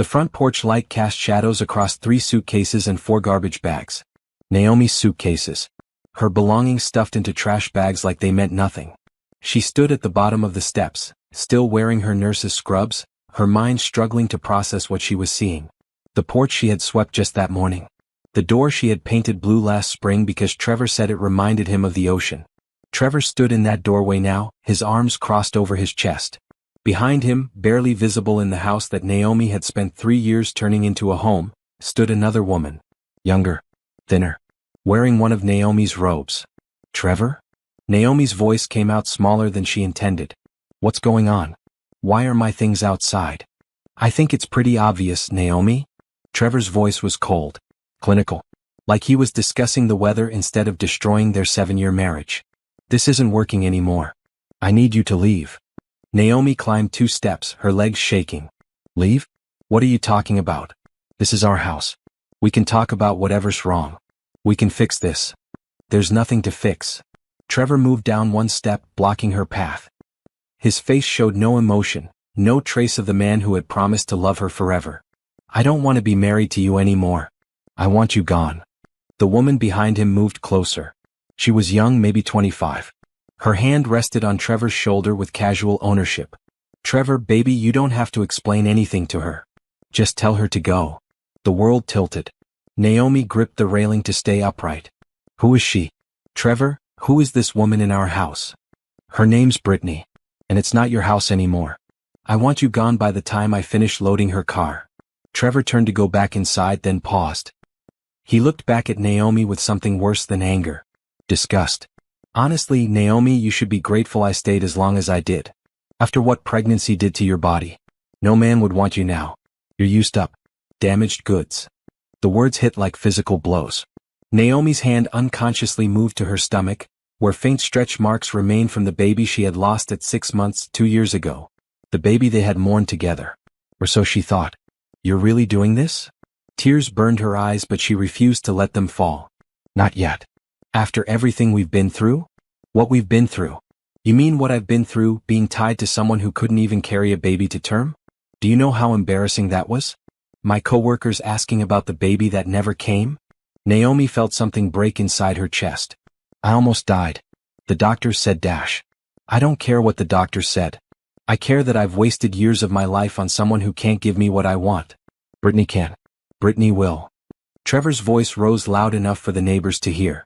The front porch light cast shadows across 3 suitcases and 4 garbage bags. Naomi's suitcases. Her belongings stuffed into trash bags like they meant nothing. She stood at the bottom of the steps, still wearing her nurse's scrubs, her mind struggling to process what she was seeing. The porch she had swept just that morning. The door she had painted blue last spring because Trevor said it reminded him of the ocean. Trevor stood in that doorway now, his arms crossed over his chest. Behind him, barely visible in the house that Naomi had spent 3 years turning into a home, stood another woman. Younger. Thinner. Wearing one of Naomi's robes. Trevor? Naomi's voice came out smaller than she intended. What's going on? Why are my things outside? I think it's pretty obvious, Naomi. Trevor's voice was cold. Clinical. Like he was discussing the weather instead of destroying their 7-year marriage. This isn't working anymore. I need you to leave. Naomi climbed 2 steps, her legs shaking. Leave? What are you talking about? This is our house. We can talk about whatever's wrong. We can fix this. There's nothing to fix. Trevor moved down 1 step, blocking her path. His face showed no emotion, no trace of the man who had promised to love her forever. I don't want to be married to you anymore. I want you gone. The woman behind him moved closer. She was young, maybe 25. Her hand rested on Trevor's shoulder with casual ownership. Trevor, baby, you don't have to explain anything to her. Just tell her to go. The world tilted. Naomi gripped the railing to stay upright. Who is she? Trevor, who is this woman in our house? Her name's Brittany. And it's not your house anymore. I want you gone by the time I finish loading her car. Trevor turned to go back inside, then paused. He looked back at Naomi with something worse than anger. Disgust. Honestly, Naomi, you should be grateful I stayed as long as I did. After what pregnancy did to your body. No man would want you now. You're used up. Damaged goods. The words hit like physical blows. Naomi's hand unconsciously moved to her stomach, where faint stretch marks remained from the baby she had lost at 6 months 2 years ago. The baby they had mourned together. Or so she thought. You're really doing this? Tears burned her eyes, but she refused to let them fall. Not yet. After everything we've been through? What we've been through? You mean what I've been through, being tied to someone who couldn't even carry a baby to term? Do you know how embarrassing that was? My coworkers asking about the baby that never came? Naomi felt something break inside her chest. I almost died. The doctors said dash. I don't care what the doctors said. I care that I've wasted years of my life on someone who can't give me what I want. Brittany can. Brittany will. Trevor's voice rose loud enough for the neighbors to hear.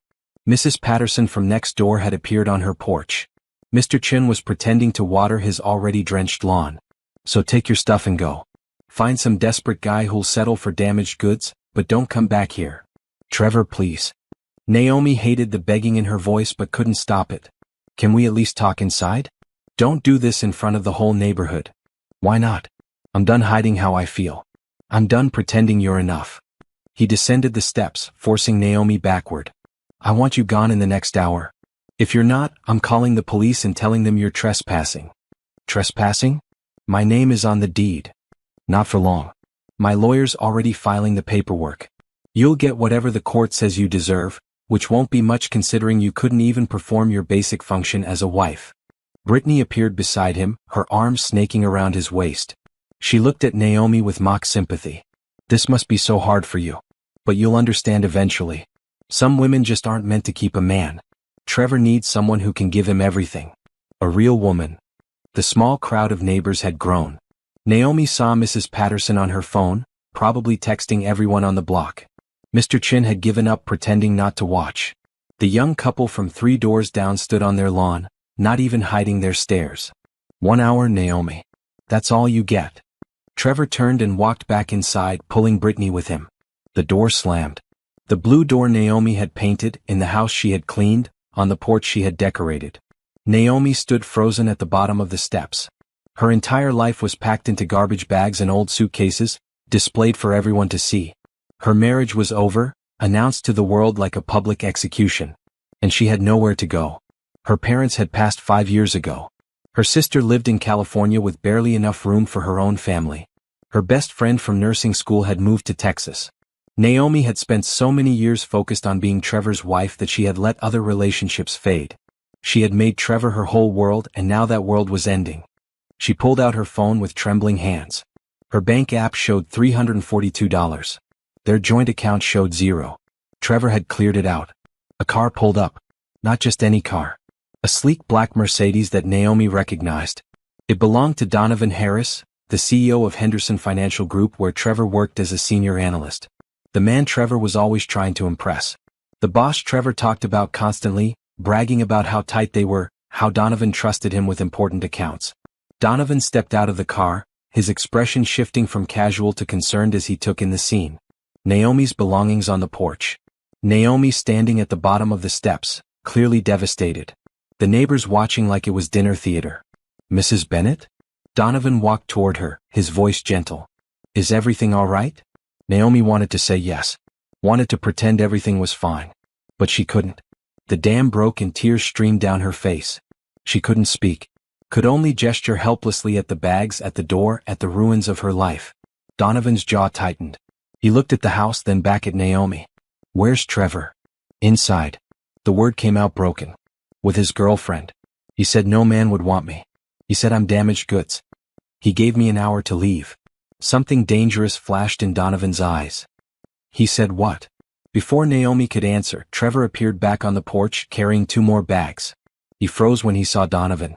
Mrs. Patterson from next door had appeared on her porch. Mr. Chin was pretending to water his already drenched lawn. So take your stuff and go. Find some desperate guy who'll settle for damaged goods, but don't come back here. Trevor, please. Naomi hated the begging in her voice but couldn't stop it. Can we at least talk inside? Don't do this in front of the whole neighborhood. Why not? I'm done hiding how I feel. I'm done pretending you're enough. He descended the steps, forcing Naomi backward. I want you gone in the next hour. If you're not, I'm calling the police and telling them you're trespassing. Trespassing? My name is on the deed. Not for long. My lawyer's already filing the paperwork. You'll get whatever the court says you deserve, which won't be much considering you couldn't even perform your basic function as a wife. Brittany appeared beside him, her arms snaking around his waist. She looked at Naomi with mock sympathy. This must be so hard for you. But you'll understand eventually. Some women just aren't meant to keep a man. Trevor needs someone who can give him everything. A real woman. The small crowd of neighbors had grown. Naomi saw Mrs. Patterson on her phone, probably texting everyone on the block. Mr. Chin had given up pretending not to watch. The young couple from 3 doors down stood on their lawn, not even hiding their stares. 1 hour, Naomi. That's all you get. Trevor turned and walked back inside, pulling Brittany with him. The door slammed. The blue door Naomi had painted, in the house she had cleaned, on the porch she had decorated. Naomi stood frozen at the bottom of the steps. Her entire life was packed into garbage bags and old suitcases, displayed for everyone to see. Her marriage was over, announced to the world like a public execution. And she had nowhere to go. Her parents had passed 5 years ago. Her sister lived in California with barely enough room for her own family. Her best friend from nursing school had moved to Texas. Naomi had spent so many years focused on being Trevor's wife that she had let other relationships fade. She had made Trevor her whole world, and now that world was ending. She pulled out her phone with trembling hands. Her bank app showed $342. Their joint account showed zero. Trevor had cleared it out. A car pulled up. Not just any car. A sleek black Mercedes that Naomi recognized. It belonged to Donovan Harris, the CEO of Henderson Financial Group, where Trevor worked as a senior analyst. The man Trevor was always trying to impress. The boss Trevor talked about constantly, bragging about how tight they were, how Donovan trusted him with important accounts. Donovan stepped out of the car, his expression shifting from casual to concerned as he took in the scene. Naomi's belongings on the porch. Naomi standing at the bottom of the steps, clearly devastated. The neighbors watching like it was dinner theater. Mrs. Bennett? Donovan walked toward her, his voice gentle. Is everything all right? Naomi wanted to say yes. Wanted to pretend everything was fine. But she couldn't. The dam broke and tears streamed down her face. She couldn't speak. Could only gesture helplessly at the bags, at the door, at the ruins of her life. Donovan's jaw tightened. He looked at the house, then back at Naomi. Where's Trevor? Inside. The word came out broken. With his girlfriend. He said no man would want me. He said I'm damaged goods. He gave me an hour to leave. Something dangerous flashed in Donovan's eyes. He said what? Before Naomi could answer, Trevor appeared back on the porch carrying 2 more bags. He froze when he saw Donovan.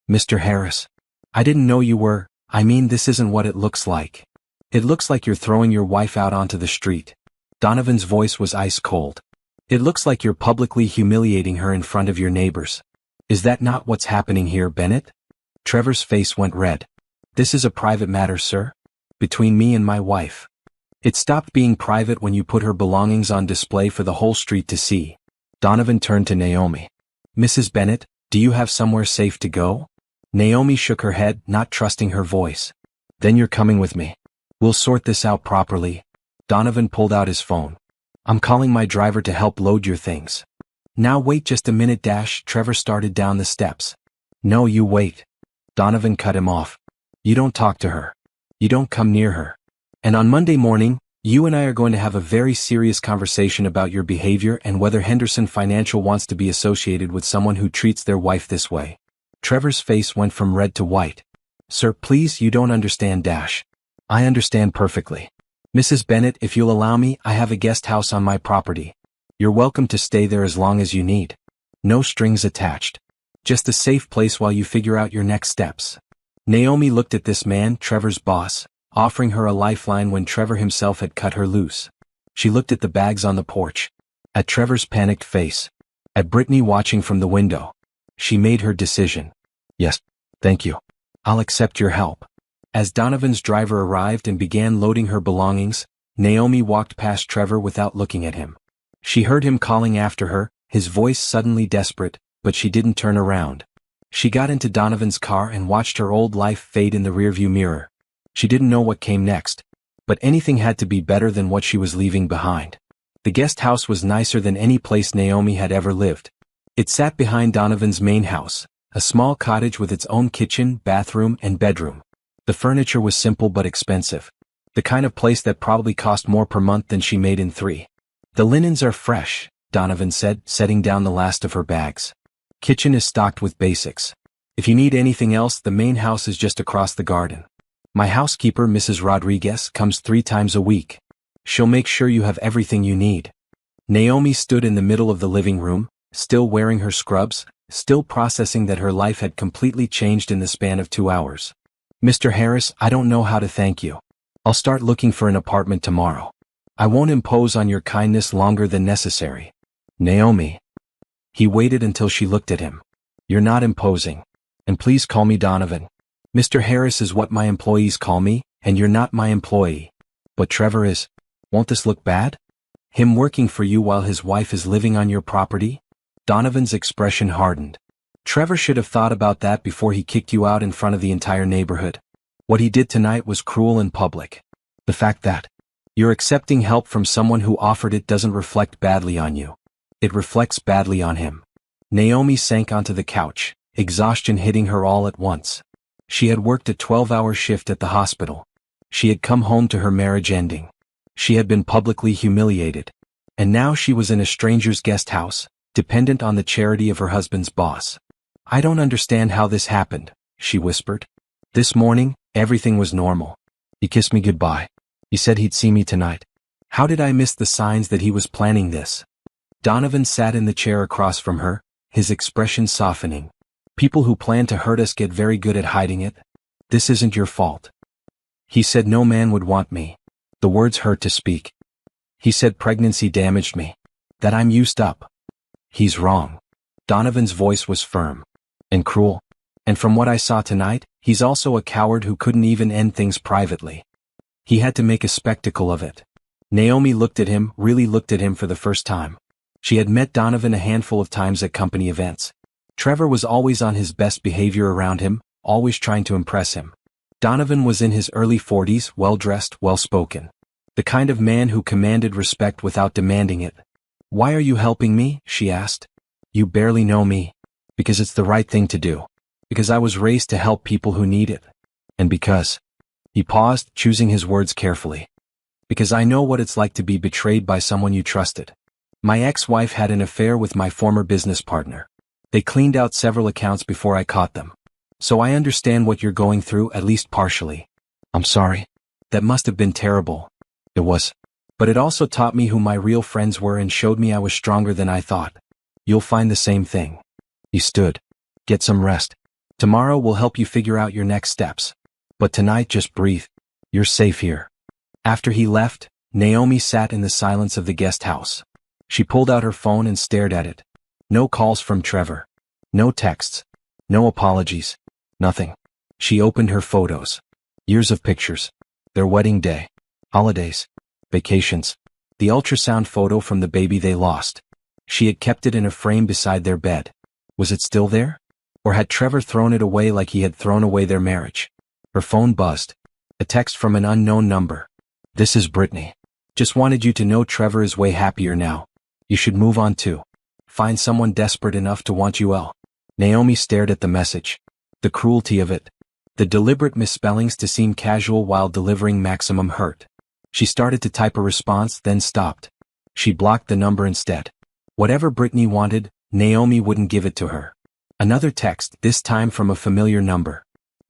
Mr. Harris. I didn't know you were, this isn't what it looks like. It looks like you're throwing your wife out onto the street. Donovan's voice was ice cold. It looks like you're publicly humiliating her in front of your neighbors. Is that not what's happening here, Bennett? Trevor's face went red. This is a private matter, sir. Between me and my wife. It stopped being private when you put her belongings on display for the whole street to see. Donovan turned to Naomi. Mrs. Bennett, do you have somewhere safe to go? Naomi shook her head, not trusting her voice. Then you're coming with me. We'll sort this out properly. Donovan pulled out his phone. I'm calling my driver to help load your things. Now wait just a minute. Trevor started down the steps. No, you wait. Donovan cut him off. You don't talk to her. You don't come near her. And on Monday morning, you and I are going to have a very serious conversation about your behavior and whether Henderson Financial wants to be associated with someone who treats their wife this way. Trevor's face went from red to white. Sir, please, you don't understand. I understand perfectly. Mrs. Bennett, if you'll allow me, I have a guest house on my property. You're welcome to stay there as long as you need. No strings attached. Just a safe place while you figure out your next steps. Naomi looked at this man, Trevor's boss, offering her a lifeline when Trevor himself had cut her loose. She looked at the bags on the porch. At Trevor's panicked face. At Brittany watching from the window. She made her decision. Yes, thank you. I'll accept your help. As Donovan's driver arrived and began loading her belongings, Naomi walked past Trevor without looking at him. She heard him calling after her, his voice suddenly desperate, but she didn't turn around. She got into Donovan's car and watched her old life fade in the rearview mirror. She didn't know what came next, but anything had to be better than what she was leaving behind. The guest house was nicer than any place Naomi had ever lived. It sat behind Donovan's main house, a small cottage with its own kitchen, bathroom, and bedroom. The furniture was simple but expensive. The kind of place that probably cost more per month than she made in 3. The linens are fresh, Donovan said, setting down the last of her bags. Kitchen is stocked with basics. If you need anything else, the main house is just across the garden. My housekeeper, Mrs. Rodriguez, comes 3 times a week. She'll make sure you have everything you need. Naomi stood in the middle of the living room, still wearing her scrubs, still processing that her life had completely changed in the span of 2 hours. Mr. Harris, I don't know how to thank you. I'll start looking for an apartment tomorrow. I won't impose on your kindness longer than necessary. Naomi. He waited until she looked at him. You're not imposing. And please call me Donovan. Mr. Harris is what my employees call me, and you're not my employee. But Trevor is. Won't this look bad? Him working for you while his wife is living on your property? Donovan's expression hardened. Trevor should have thought about that before he kicked you out in front of the entire neighborhood. What he did tonight was cruel and public. The fact that you're accepting help from someone who offered it doesn't reflect badly on you. It reflects badly on him. Naomi sank onto the couch, exhaustion hitting her all at once. She had worked a 12-hour shift at the hospital. She had come home to her marriage ending. She had been publicly humiliated. And now she was in a stranger's guest house, dependent on the charity of her husband's boss. I don't understand how this happened, she whispered. This morning, everything was normal. He kissed me goodbye. He said he'd see me tonight. How did I miss the signs that he was planning this? Donovan sat in the chair across from her, his expression softening. People who plan to hurt us get very good at hiding it. This isn't your fault. He said no man would want me. The words hurt to speak. He said pregnancy damaged me. That I'm used up. He's wrong. Donovan's voice was firm. And cruel. And from what I saw tonight, he's also a coward who couldn't even end things privately. He had to make a spectacle of it. Naomi looked at him, really looked at him for the first time. She had met Donovan a handful of times at company events. Trevor was always on his best behavior around him, always trying to impress him. Donovan was in his early 40s, well-dressed, well-spoken. The kind of man who commanded respect without demanding it. Why are you helping me? She asked. You barely know me. Because it's the right thing to do. Because I was raised to help people who need it. And because. He paused, choosing his words carefully. Because I know what it's like to be betrayed by someone you trusted. My ex-wife had an affair with my former business partner. They cleaned out several accounts before I caught them. So I understand what you're going through, at least partially. I'm sorry. That must have been terrible. It was. But it also taught me who my real friends were and showed me I was stronger than I thought. You'll find the same thing. He stood. Get some rest. Tomorrow will help you figure out your next steps. But tonight just breathe. You're safe here. After he left, Naomi sat in the silence of the guest house. She pulled out her phone and stared at it. No calls from Trevor. No texts. No apologies. Nothing. She opened her photos. Years of pictures. Their wedding day. Holidays. Vacations. The ultrasound photo from the baby they lost. She had kept it in a frame beside their bed. Was it still there? Or had Trevor thrown it away like he had thrown away their marriage? Her phone buzzed. A text from an unknown number. This is Brittany. Just wanted you to know Trevor is way happier now. You should move on too. Find someone desperate enough to want you well. Naomi stared at the message. The cruelty of it. The deliberate misspellings to seem casual while delivering maximum hurt. She started to type a response, then stopped. She blocked the number instead. Whatever Brittany wanted, Naomi wouldn't give it to her. Another text, this time from a familiar number.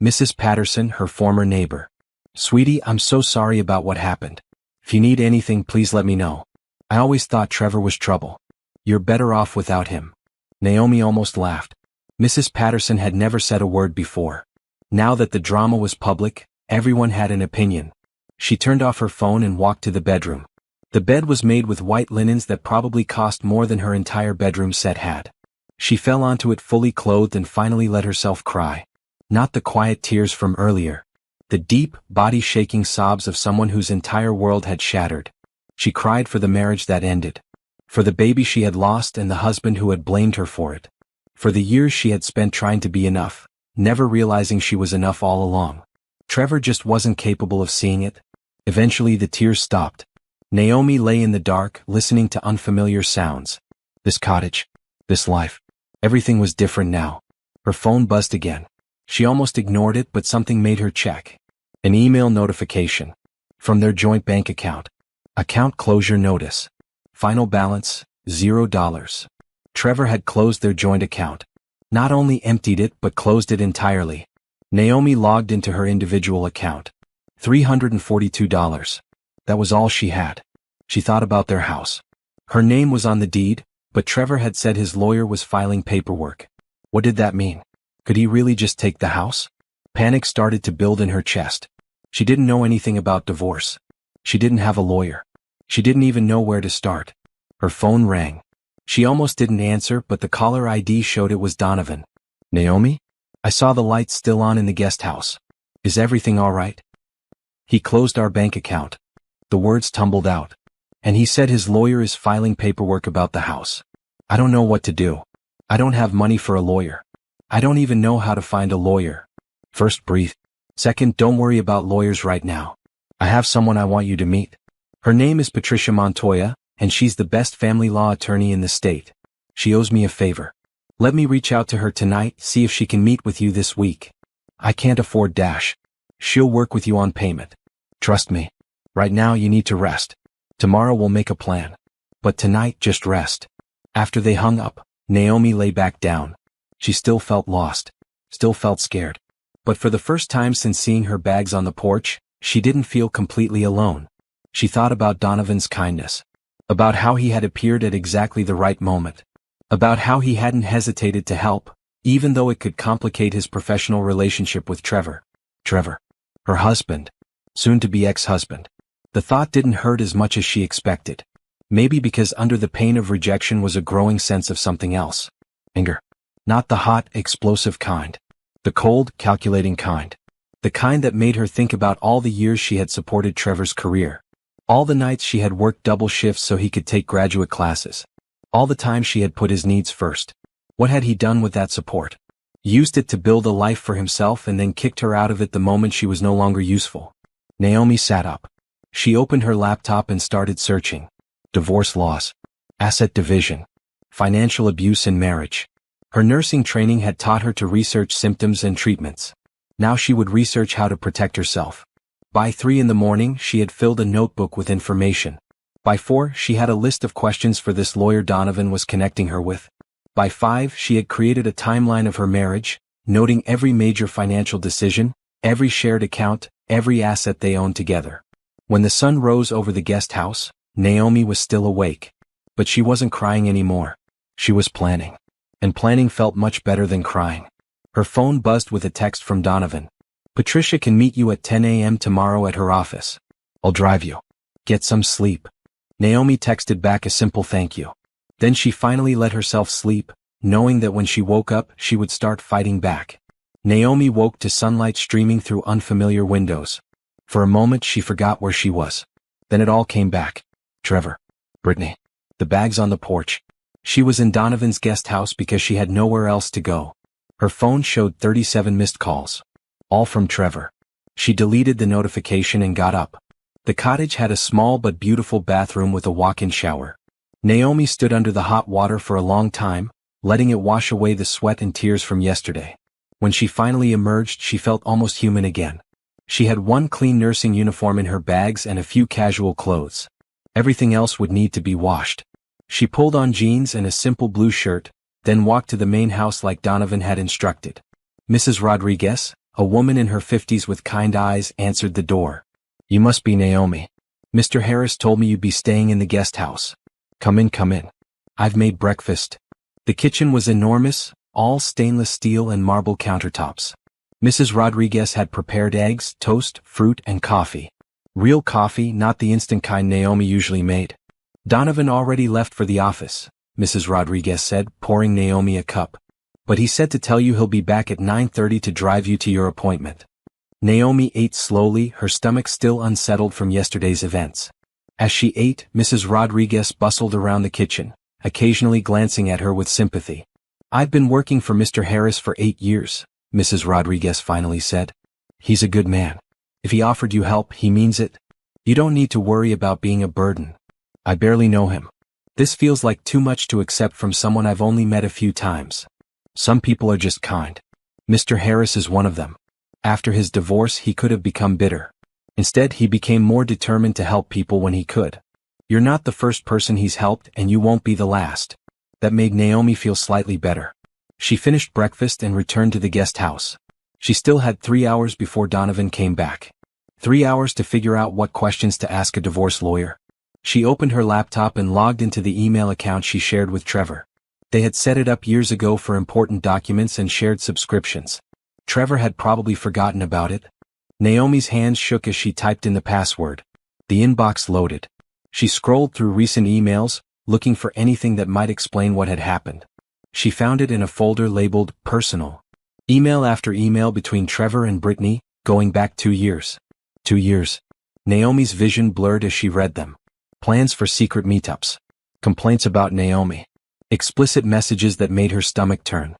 Mrs. Patterson, her former neighbor. Sweetie, I'm so sorry about what happened. If you need anything, please let me know. I always thought Trevor was trouble. You're better off without him. Naomi almost laughed. Mrs. Patterson had never said a word before. Now that the drama was public, everyone had an opinion. She turned off her phone and walked to the bedroom. The bed was made with white linens that probably cost more than her entire bedroom set had. She fell onto it fully clothed and finally let herself cry. Not the quiet tears from earlier. The deep, body-shaking sobs of someone whose entire world had shattered. She cried for the marriage that ended. For the baby she had lost and the husband who had blamed her for it. For the years she had spent trying to be enough, never realizing she was enough all along. Trevor just wasn't capable of seeing it. Eventually the tears stopped. Naomi lay in the dark, listening to unfamiliar sounds. This cottage. This life. Everything was different now. Her phone buzzed again. She almost ignored it, but something made her check. An email notification. From their joint bank account. Account closure notice. Final balance, $0. Trevor had closed their joint account. Not only emptied it, but closed it entirely. Naomi logged into her individual account. $342. That was all she had. She thought about their house. Her name was on the deed, but Trevor had said his lawyer was filing paperwork. What did that mean? Could he really just take the house? Panic started to build in her chest. She didn't know anything about divorce. She didn't have a lawyer. She didn't even know where to start. Her phone rang. She almost didn't answer, but the caller ID showed it was Donovan. Naomi? I saw the lights still on in the guest house. Is everything all right? He closed our bank account. The words tumbled out. And he said his lawyer is filing paperwork about the house. I don't know what to do. I don't have money for a lawyer. I don't even know how to find a lawyer. First, breathe. Second, don't worry about lawyers right now. I have someone I want you to meet. Her name is Patricia Montoya, and she's the best family law attorney in the state. She owes me a favor. Let me reach out to her tonight, see if she can meet with you this week. I can't afford Dash. She'll work with you on payment. Trust me. Right now you need to rest. Tomorrow we'll make a plan. But tonight just rest. After they hung up, Naomi lay back down. She still felt lost. Still felt scared. But for the first time since seeing her bags on the porch, She didn't feel completely alone. She thought about Donovan's kindness. About how he had appeared at exactly the right moment. About how he hadn't hesitated to help, even though it could complicate his professional relationship with Trevor. Trevor. Her husband. Soon-to-be ex-husband. The thought didn't hurt as much as she expected. Maybe because under the pain of rejection was a growing sense of something else. Anger. Not the hot, explosive kind. The cold, calculating kind. The kind that made her think about all the years she had supported Trevor's career. All the nights she had worked double shifts so he could take graduate classes. All the time she had put his needs first. What had he done with that support? Used it to build a life for himself and then kicked her out of it the moment she was no longer useful. Naomi sat up. She opened her laptop and started searching. Divorce laws. Asset division. Financial abuse in marriage. Her nursing training had taught her to research symptoms and treatments. Now she would research how to protect herself. By 3 in the morning, she had filled a notebook with information. By 4, she had a list of questions for this lawyer Donovan was connecting her with. By 5, she had created a timeline of her marriage, noting every major financial decision, every shared account, every asset they owned together. When the sun rose over the guest house, Naomi was still awake. But she wasn't crying anymore. She was planning. And planning felt much better than crying. Her phone buzzed with a text from Donovan. Patricia can meet you at 10 a.m. tomorrow at her office. I'll drive you. Get some sleep. Naomi texted back a simple thank you. Then she finally let herself sleep, knowing that when she woke up, she would start fighting back. Naomi woke to sunlight streaming through unfamiliar windows. For a moment she forgot where she was. Then it all came back. Trevor. Brittany. The bags on the porch. She was in Donovan's guest house because she had nowhere else to go. Her phone showed 37 missed calls. All from Trevor. She deleted the notification and got up. The cottage had a small but beautiful bathroom with a walk-in shower. Naomi stood under the hot water for a long time, letting it wash away the sweat and tears from yesterday. When she finally emerged, she felt almost human again. She had one clean nursing uniform in her bags and a few casual clothes. Everything else would need to be washed. She pulled on jeans and a simple blue shirt, then walked to the main house like Donovan had instructed. Mrs. Rodriguez, a woman in her 50s with kind eyes, answered the door. You must be Naomi. Mr. Harris told me you'd be staying in the guest house. Come in, come in. I've made breakfast. The kitchen was enormous, all stainless steel and marble countertops. Mrs. Rodriguez had prepared eggs, toast, fruit, and coffee. Real coffee, not the instant kind Naomi usually made. Donovan already left for the office, Mrs. Rodriguez said, pouring Naomi a cup. But he said to tell you he'll be back at 9:30 to drive you to your appointment. Naomi ate slowly, her stomach still unsettled from yesterday's events. As she ate, Mrs. Rodriguez bustled around the kitchen, occasionally glancing at her with sympathy. I've been working for Mr. Harris for 8 years, Mrs. Rodriguez finally said. He's a good man. If he offered you help, he means it. You don't need to worry about being a burden. I barely know him. This feels like too much to accept from someone I've only met a few times. Some people are just kind. Mr. Harris is one of them. After his divorce, he could have become bitter. Instead, he became more determined to help people when he could. You're not the first person he's helped, and you won't be the last. That made Naomi feel slightly better. She finished breakfast and returned to the guest house. She still had 3 hours before Donovan came back. 3 hours to figure out what questions to ask a divorce lawyer. She opened her laptop and logged into the email account she shared with Trevor. They had set it up years ago for important documents and shared subscriptions. Trevor had probably forgotten about it. Naomi's hands shook as she typed in the password. The inbox loaded. She scrolled through recent emails, looking for anything that might explain what had happened. She found it in a folder labeled Personal. Email after email between Trevor and Brittany, going back 2 years. 2 years. Naomi's vision blurred as she read them. Plans for secret meetups. Complaints about Naomi. Explicit messages that made her stomach turn.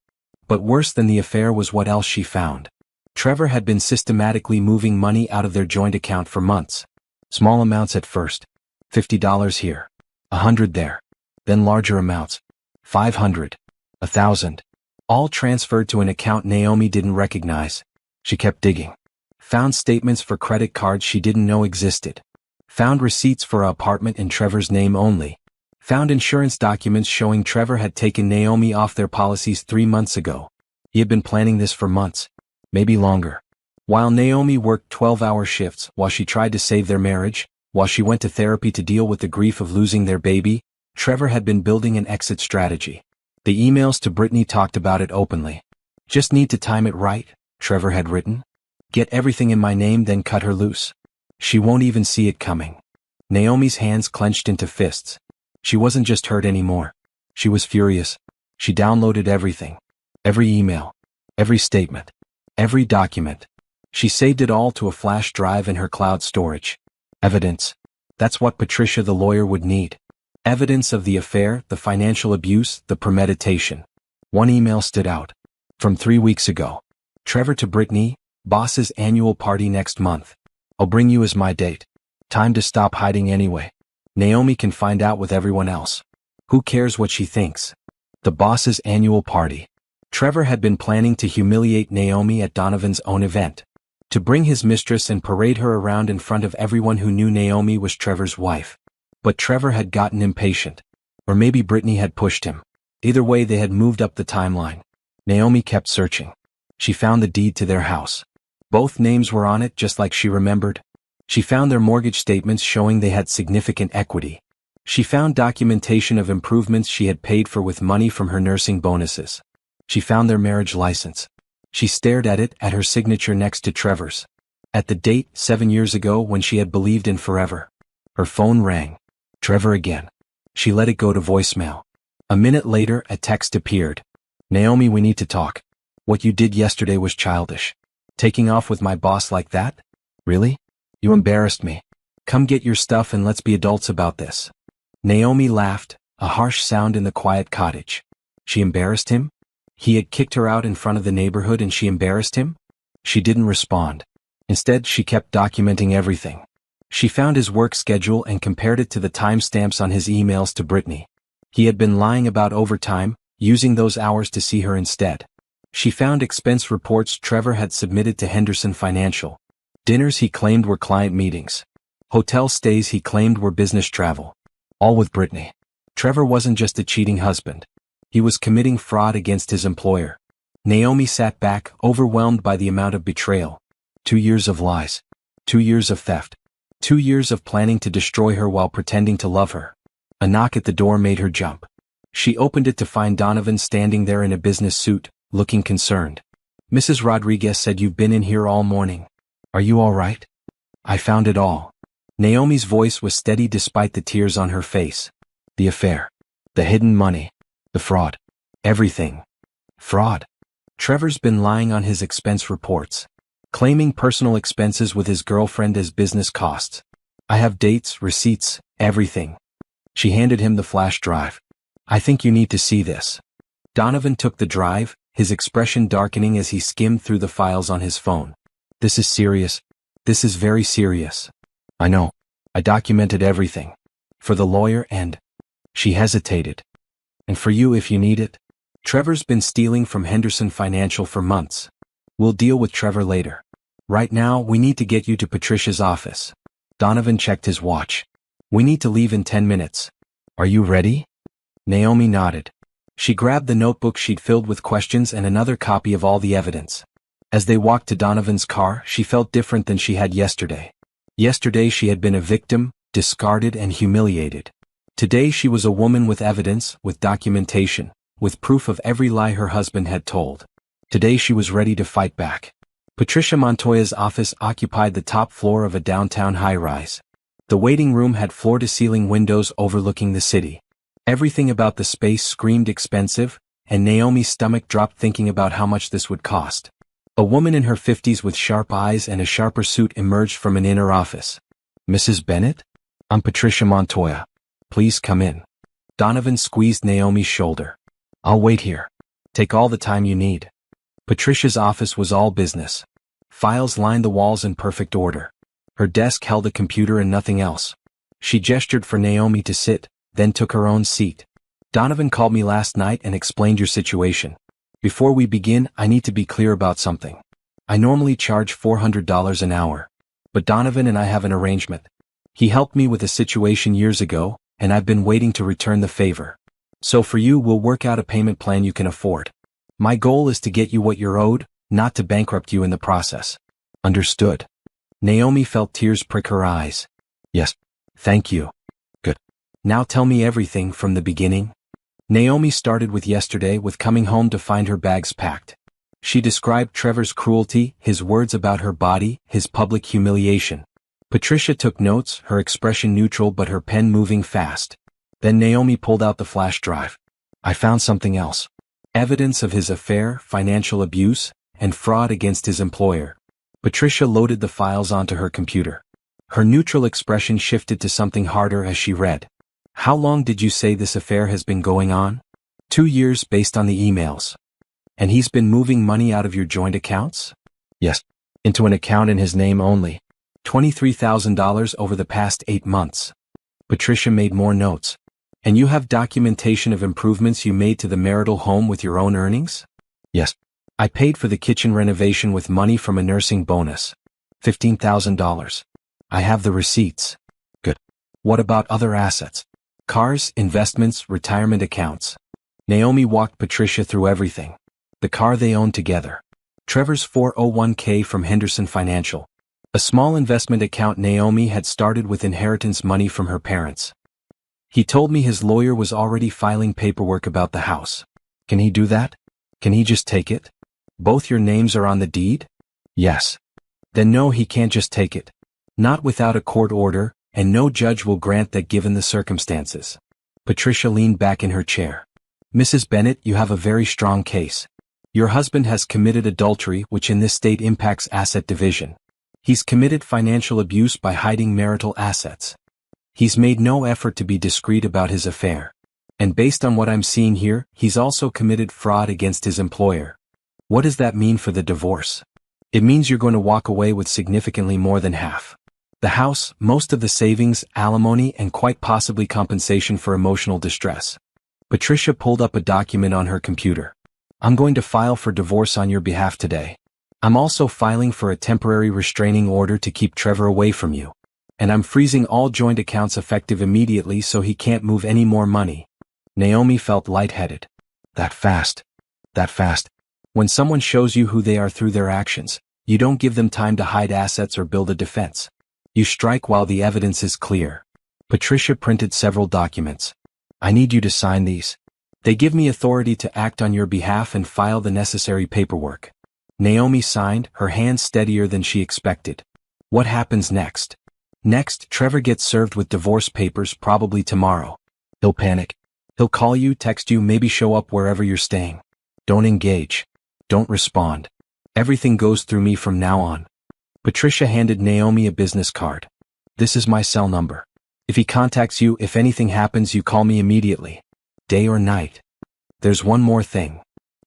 But worse than the affair was what else she found. Trevor had been systematically moving money out of their joint account for months. Small amounts at first. $50 here. 100 there. Then larger amounts. 500. 1,000. All transferred to an account Naomi didn't recognize. She kept digging. Found statements for credit cards she didn't know existed. Found receipts for an apartment in Trevor's name only. Found insurance documents showing Trevor had taken Naomi off their policies 3 months ago. He had been planning this for months. Maybe longer. While Naomi worked 12-hour shifts, while she tried to save their marriage, while she went to therapy to deal with the grief of losing their baby, Trevor had been building an exit strategy. The emails to Brittany talked about it openly. Just need to time it right, Trevor had written. Get everything in my name, then cut her loose. She won't even see it coming. Naomi's hands clenched into fists. She wasn't just hurt anymore. She was furious. She downloaded everything. Every email. Every statement. Every document. She saved it all to a flash drive in her cloud storage. Evidence. That's what Patricia the lawyer would need. Evidence of the affair, the financial abuse, the premeditation. One email stood out. From 3 weeks ago. Trevor to Brittany, boss's annual party next month. I'll bring you as my date. Time to stop hiding anyway. Naomi can find out with everyone else. Who cares what she thinks? The boss's annual party. Trevor had been planning to humiliate Naomi at Donovan's own event. To bring his mistress and parade her around in front of everyone who knew Naomi was Trevor's wife. But Trevor had gotten impatient. Or maybe Brittany had pushed him. Either way, they had moved up the timeline. Naomi kept searching. She found the deed to their house. Both names were on it, just like she remembered. She found their mortgage statements showing they had significant equity. She found documentation of improvements she had paid for with money from her nursing bonuses. She found their marriage license. She stared at it, at her signature next to Trevor's. At the date, 7 years ago, when she had believed in forever. Her phone rang. Trevor again. She let it go to voicemail. A minute later, a text appeared. Naomi, we need to talk. What you did yesterday was childish. Taking off with my boss like that? Really? You embarrassed me. Come get your stuff and let's be adults about this. Naomi laughed, a harsh sound in the quiet cottage. She embarrassed him? He had kicked her out in front of the neighborhood and she embarrassed him? She didn't respond. Instead, she kept documenting everything. She found his work schedule and compared it to the timestamps on his emails to Brittany. He had been lying about overtime, using those hours to see her instead. She found expense reports Trevor had submitted to Henderson Financial. Dinners he claimed were client meetings. Hotel stays he claimed were business travel. All with Brittany. Trevor wasn't just a cheating husband. He was committing fraud against his employer. Naomi sat back, overwhelmed by the amount of betrayal. 2 years of lies. 2 years of theft. 2 years of planning to destroy her while pretending to love her. A knock at the door made her jump. She opened it to find Donovan standing there in a business suit, looking concerned. Mrs. Rodriguez said you've been in here all morning. Are you all right? I found it all. Naomi's voice was steady despite the tears on her face. The affair. The hidden money. The fraud. Everything. Fraud. Trevor's been lying on his expense reports. Claiming personal expenses with his girlfriend as business costs. I have dates, receipts, everything. She handed him the flash drive. I think you need to see this. Donovan took the drive, his expression darkening as he skimmed through the files on his phone. This is serious. This is very serious. I know. I documented everything. For the lawyer and... She hesitated. And for you if you need it. Trevor's been stealing from Henderson Financial for months. We'll deal with Trevor later. Right now, we need to get you to Patricia's office. Donovan checked his watch. We need to leave in 10 minutes. Are you ready? Naomi nodded. She grabbed the notebook she'd filled with questions and another copy of all the evidence. As they walked to Donovan's car, she felt different than she had yesterday. Yesterday she had been a victim, discarded and humiliated. Today she was a woman with evidence, with documentation, with proof of every lie her husband had told. Today she was ready to fight back. Patricia Montoya's office occupied the top floor of a downtown high-rise. The waiting room had floor-to-ceiling windows overlooking the city. Everything about the space screamed expensive, and Naomi's stomach dropped thinking about how much this would cost. A woman in her 50s with sharp eyes and a sharper suit emerged from an inner office. Mrs. Bennett? I'm Patricia Montoya. Please come in. Donovan squeezed Naomi's shoulder. I'll wait here. Take all the time you need. Patricia's office was all business. Files lined the walls in perfect order. Her desk held a computer and nothing else. She gestured for Naomi to sit, then took her own seat. Donovan called me last night and explained your situation. Before we begin, I need to be clear about something. I normally charge $400 an hour. But Donovan and I have an arrangement. He helped me with a situation years ago, and I've been waiting to return the favor. So for you, we'll work out a payment plan you can afford. My goal is to get you what you're owed, not to bankrupt you in the process. Understood. Naomi felt tears prick her eyes. Yes. Thank you. Good. Now tell me everything from the beginning. Naomi started with yesterday with coming home to find her bags packed. She described Trevor's cruelty, his words about her body, his public humiliation. Patricia took notes, her expression neutral but her pen moving fast. Then Naomi pulled out the flash drive. I found something else. Evidence of his affair, financial abuse, and fraud against his employer. Patricia loaded the files onto her computer. Her neutral expression shifted to something harder as she read. How long did you say this affair has been going on? 2 years based on the emails. And he's been moving money out of your joint accounts? Yes. Into an account in his name only. $23,000 over the past 8 months. Patricia made more notes. And you have documentation of improvements you made to the marital home with your own earnings? Yes. I paid for the kitchen renovation with money from a nursing bonus. $15,000. I have the receipts. Good. What about other assets? Cars, investments, retirement accounts. Naomi walked Patricia through everything. The car they owned together. Trevor's 401k from Henderson Financial. A small investment account Naomi had started with inheritance money from her parents. He told me his lawyer was already filing paperwork about the house. Can he do that? Can he just take it? Both your names are on the deed? Yes. Then no, he can't just take it. Not without a court order, and no judge will grant that given the circumstances. Patricia leaned back in her chair. Mrs. Bennett, you have a very strong case. Your husband has committed adultery, which in this state impacts asset division. He's committed financial abuse by hiding marital assets. He's made no effort to be discreet about his affair. And based on what I'm seeing here, he's also committed fraud against his employer. What does that mean for the divorce? It means you're going to walk away with significantly more than half. The house, most of the savings, alimony, and quite possibly compensation for emotional distress. Patricia pulled up a document on her computer. I'm going to file for divorce on your behalf today. I'm also filing for a temporary restraining order to keep Trevor away from you. And I'm freezing all joint accounts effective immediately so he can't move any more money. Naomi felt lightheaded. That fast. That fast. When someone shows you who they are through their actions, you don't give them time to hide assets or build a defense. You strike while the evidence is clear. Patricia printed several documents. I need you to sign these. They give me authority to act on your behalf and file the necessary paperwork. Naomi signed, her hand steadier than she expected. What happens next? Next, Trevor gets served with divorce papers probably tomorrow. He'll panic. He'll call you, text you, maybe show up wherever you're staying. Don't engage. Don't respond. Everything goes through me from now on. Patricia handed Naomi a business card. This is my cell number. If he contacts you, if anything happens, you call me immediately. Day or night. There's one more thing.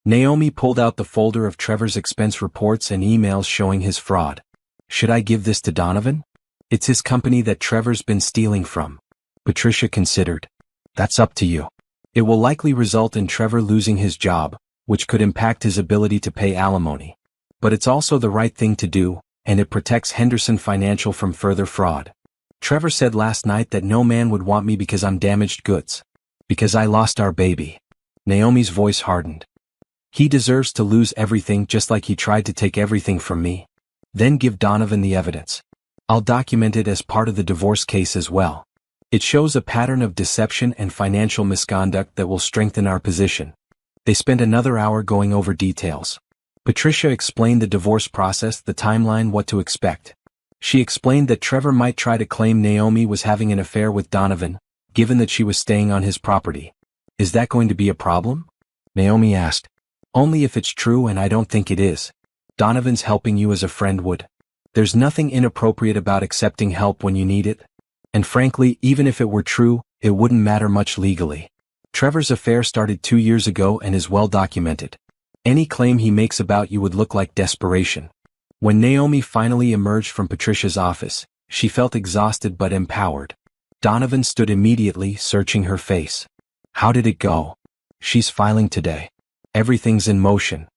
Naomi pulled out the folder of Trevor's expense reports and emails showing his fraud. Should I give this to Donovan? It's his company that Trevor's been stealing from. Patricia considered. That's up to you. It will likely result in Trevor losing his job, which could impact his ability to pay alimony. But it's also the right thing to do, and it protects Henderson Financial from further fraud. Trevor said last night that no man would want me because I'm damaged goods. Because I lost our baby. Naomi's voice hardened. He deserves to lose everything just like he tried to take everything from me. Then give Donovan the evidence. I'll document it as part of the divorce case as well. It shows a pattern of deception and financial misconduct that will strengthen our position. They spent another hour going over details. Patricia explained the divorce process, the timeline, what to expect. She explained that Trevor might try to claim Naomi was having an affair with Donovan, given that she was staying on his property. Is that going to be a problem? Naomi asked. Only if it's true, and I don't think it is. Donovan's helping you as a friend would. There's nothing inappropriate about accepting help when you need it. And frankly, even if it were true, it wouldn't matter much legally. Trevor's affair started 2 years ago and is well documented. Any claim he makes about you would look like desperation. When Naomi finally emerged from Patricia's office, she felt exhausted but empowered. Donovan stood immediately, searching her face. How did it go? She's filing today. Everything's in motion.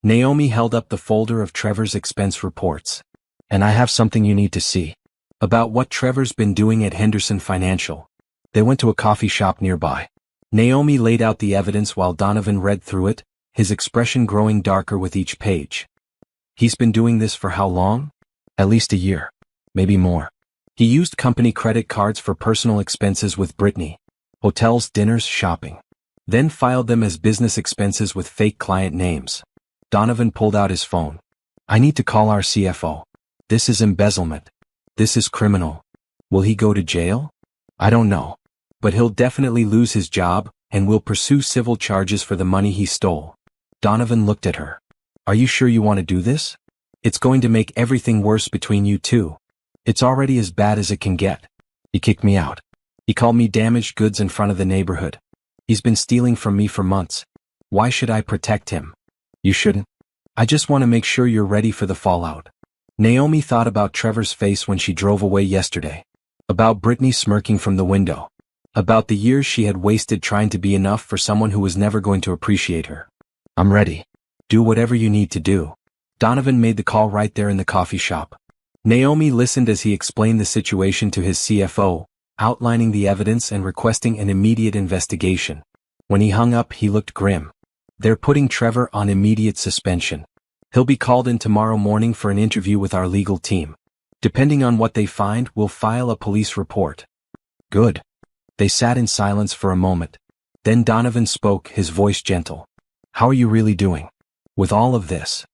Naomi held up the folder of Trevor's expense reports. And I have something you need to see. About what Trevor's been doing at Henderson Financial. They went to a coffee shop nearby. Naomi laid out the evidence while Donovan read through it, his expression growing darker with each page. He's been doing this for how long? At least a year. Maybe more. He used company credit cards for personal expenses with Brittany. Hotels, dinners, shopping. Then filed them as business expenses with fake client names. Donovan pulled out his phone. I need to call our CFO. This is embezzlement. This is criminal. Will he go to jail? I don't know. But he'll definitely lose his job, and will pursue civil charges for the money he stole. Donovan looked at her. Are you sure you want to do this? It's going to make everything worse between you two. It's already as bad as it can get. He kicked me out. He called me damaged goods in front of the neighborhood. He's been stealing from me for months. Why should I protect him? You shouldn't. I just want to make sure you're ready for the fallout. Naomi thought about Trevor's face when she drove away yesterday. About Brittany smirking from the window. About the years she had wasted trying to be enough for someone who was never going to appreciate her. I'm ready. Do whatever you need to do. Donovan made the call right there in the coffee shop. Naomi listened as he explained the situation to his CFO, outlining the evidence and requesting an immediate investigation. When he hung up, he looked grim. They're putting Trevor on immediate suspension. He'll be called in tomorrow morning for an interview with our legal team. Depending on what they find, we'll file a police report. Good. They sat in silence for a moment. Then Donovan spoke, his voice gentle. How are you really doing? With all of this?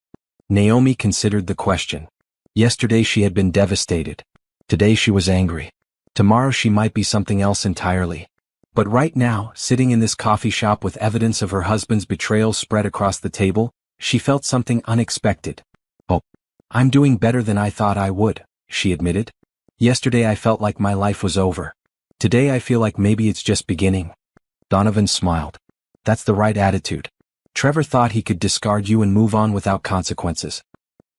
Naomi considered the question. Yesterday she had been devastated. Today she was angry. Tomorrow she might be something else entirely. But right now, sitting in this coffee shop with evidence of her husband's betrayal spread across the table, she felt something unexpected. Oh, I'm doing better than I thought I would, she admitted. Yesterday I felt like my life was over. Today I feel like maybe it's just beginning. Donovan smiled. That's the right attitude. Trevor thought he could discard you and move on without consequences.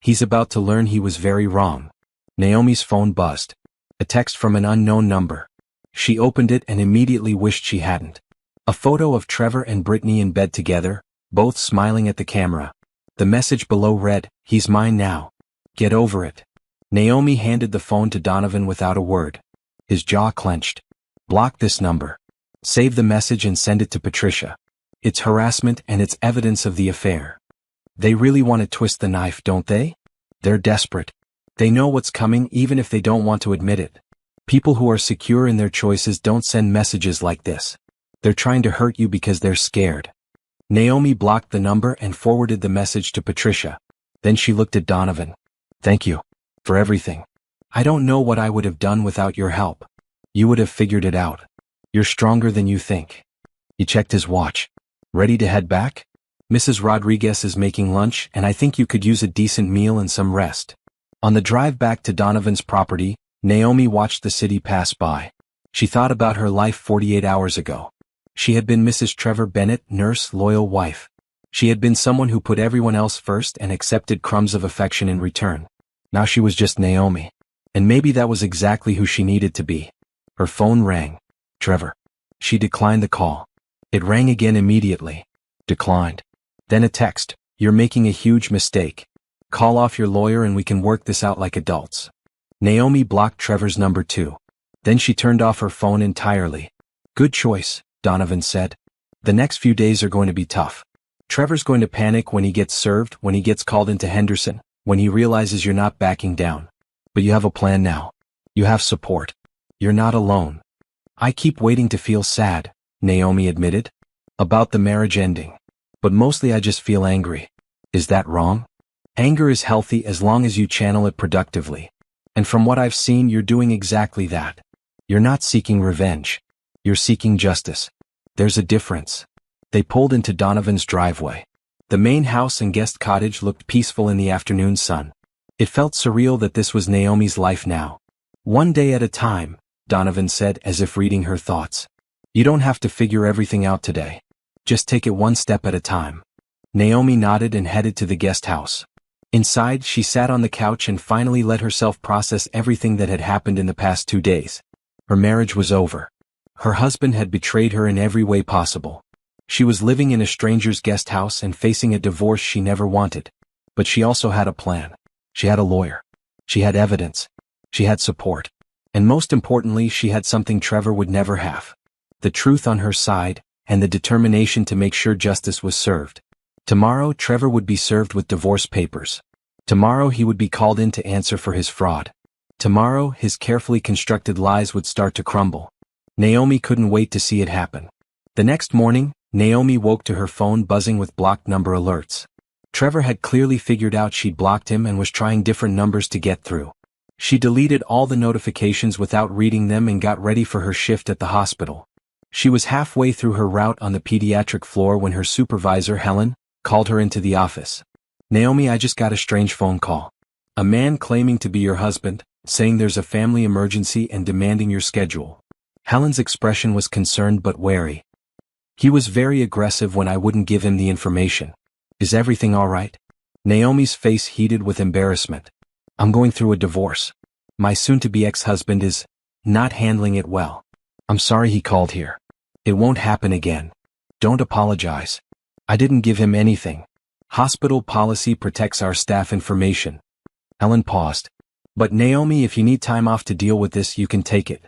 He's about to learn he was very wrong. Naomi's phone buzzed. A text from an unknown number. She opened it and immediately wished she hadn't. A photo of Trevor and Brittany in bed together, both smiling at the camera. The message below read, "He's mine now. Get over it." Naomi handed the phone to Donovan without a word. His jaw clenched. Block this number. Save the message and send it to Patricia. It's harassment and it's evidence of the affair. They really want to twist the knife, don't they? They're desperate. They know what's coming even if they don't want to admit it. People who are secure in their choices don't send messages like this. They're trying to hurt you because they're scared. Naomi blocked the number and forwarded the message to Patricia. Then she looked at Donovan. Thank you. For everything. I don't know what I would have done without your help. You would have figured it out. You're stronger than you think. He checked his watch. Ready to head back? Mrs. Rodriguez is making lunch and I think you could use a decent meal and some rest. On the drive back to Donovan's property, Naomi watched the city pass by. She thought about her life 48 hours ago. She had been Mrs. Trevor Bennett, nurse, loyal wife. She had been someone who put everyone else first and accepted crumbs of affection in return. Now she was just Naomi. And maybe that was exactly who she needed to be. Her phone rang. Trevor. She declined the call. It rang again immediately. Declined. Then a text. You're making a huge mistake. Call off your lawyer and we can work this out like adults. Naomi blocked Trevor's number too. Then she turned off her phone entirely. Good choice, Donovan said. The next few days are going to be tough. Trevor's going to panic when he gets served, when he gets called into Henderson, when he realizes you're not backing down. But you have a plan now. You have support. You're not alone. I keep waiting to feel sad, Naomi admitted. About the marriage ending. But mostly I just feel angry. Is that wrong? Anger is healthy as long as you channel it productively. And from what I've seen, you're doing exactly that. You're not seeking revenge. You're seeking justice. There's a difference. They pulled into Donovan's driveway. The main house and guest cottage looked peaceful in the afternoon sun. It felt surreal that this was Naomi's life now. One day at a time, Donovan said as if reading her thoughts. You don't have to figure everything out today. Just take it one step at a time. Naomi nodded and headed to the guest house. Inside, she sat on the couch and finally let herself process everything that had happened in the past 2 days. Her marriage was over. Her husband had betrayed her in every way possible. She was living in a stranger's guest house and facing a divorce she never wanted. But she also had a plan. She had a lawyer. She had evidence. She had support. And most importantly, she had something Trevor would never have. The truth on her side, and the determination to make sure justice was served. Tomorrow, Trevor would be served with divorce papers. Tomorrow he would be called in to answer for his fraud. Tomorrow his carefully constructed lies would start to crumble. Naomi couldn't wait to see it happen. The next morning, Naomi woke to her phone buzzing with blocked number alerts. Trevor had clearly figured out she'd blocked him and was trying different numbers to get through. She deleted all the notifications without reading them and got ready for her shift at the hospital. She was halfway through her route on the pediatric floor when her supervisor, Helen, called her into the office. "Naomi, I just got a strange phone call. A man claiming to be your husband, saying there's a family emergency and demanding your schedule." Helen's expression was concerned but wary. "He was very aggressive when I wouldn't give him the information. Is everything all right?" Naomi's face heated with embarrassment. "I'm going through a divorce. My soon-to-be ex-husband is not handling it well. I'm sorry he called here. It won't happen again. Don't apologize. I didn't give him anything. Hospital policy protects our staff information." Helen paused. "But Naomi, if you need time off to deal with this, you can take it.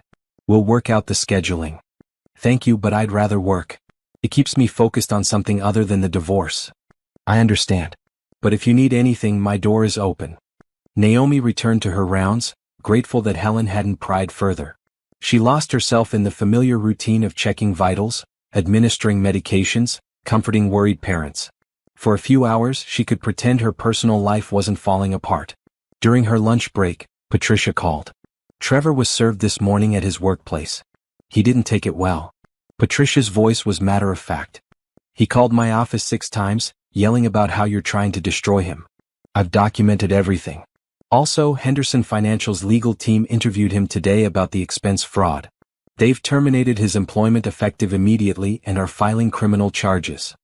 We'll work out the scheduling." "Thank you, but I'd rather work. It keeps me focused on something other than the divorce." "I understand. But if you need anything, my door is open." Naomi returned to her rounds, grateful that Helen hadn't pried further. She lost herself in the familiar routine of checking vitals, administering medications, comforting worried parents. For a few hours, she could pretend her personal life wasn't falling apart. During her lunch break, Patricia called. Trevor was served this morning at his workplace. He didn't take it well. Patricia's voice was matter-of-fact. "He called my office 6 times, yelling about how you're trying to destroy him. I've documented everything. Also, Henderson Financial's legal team interviewed him today about the expense fraud. They've terminated his employment effective immediately and are filing criminal charges."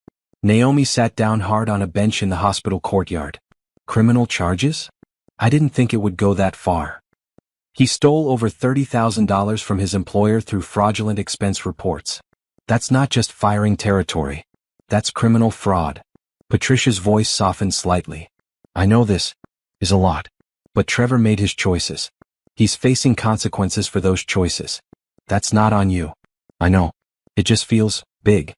Naomi sat down hard on a bench in the hospital courtyard. "Criminal charges? I didn't think it would go that far. He stole over $30,000 from his employer through fraudulent expense reports. That's not just firing territory. That's criminal fraud." Patricia's voice softened slightly. "I know this is a lot. But Trevor made his choices. He's facing consequences for those choices. That's not on you. I know. It just feels big.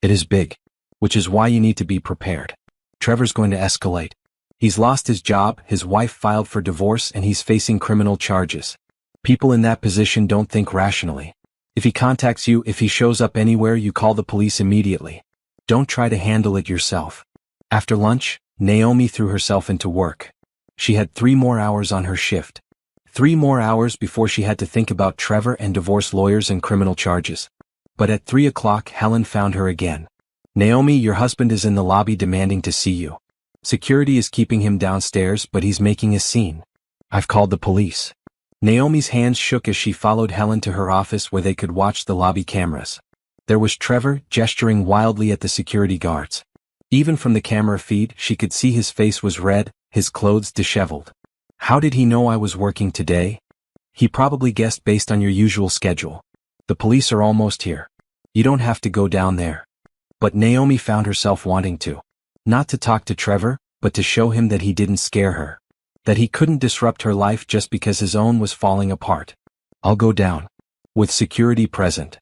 It is big. Which is why you need to be prepared. Trevor's going to escalate. He's lost his job, his wife filed for divorce, and he's facing criminal charges. People in that position don't think rationally. If he contacts you, if he shows up anywhere, you call the police immediately. Don't try to handle it yourself." After lunch, Naomi threw herself into work. She had 3 more hours on her shift. 3 more hours before she had to think about Trevor and divorce lawyers and criminal charges. But at 3 o'clock, Helen found her again. "Naomi, your husband is in the lobby demanding to see you. Security is keeping him downstairs, but he's making a scene. I've called the police." Naomi's hands shook as she followed Helen to her office where they could watch the lobby cameras. There was Trevor, gesturing wildly at the security guards. Even from the camera feed, she could see his face was red, his clothes disheveled. How did he know I was working today? He probably guessed based on your usual schedule. The police are almost here. You don't have to go down there. But Naomi found herself wanting to. Not to talk to Trevor, but to show him that he didn't scare her. That he couldn't disrupt her life just because his own was falling apart. "I'll go down. With security present."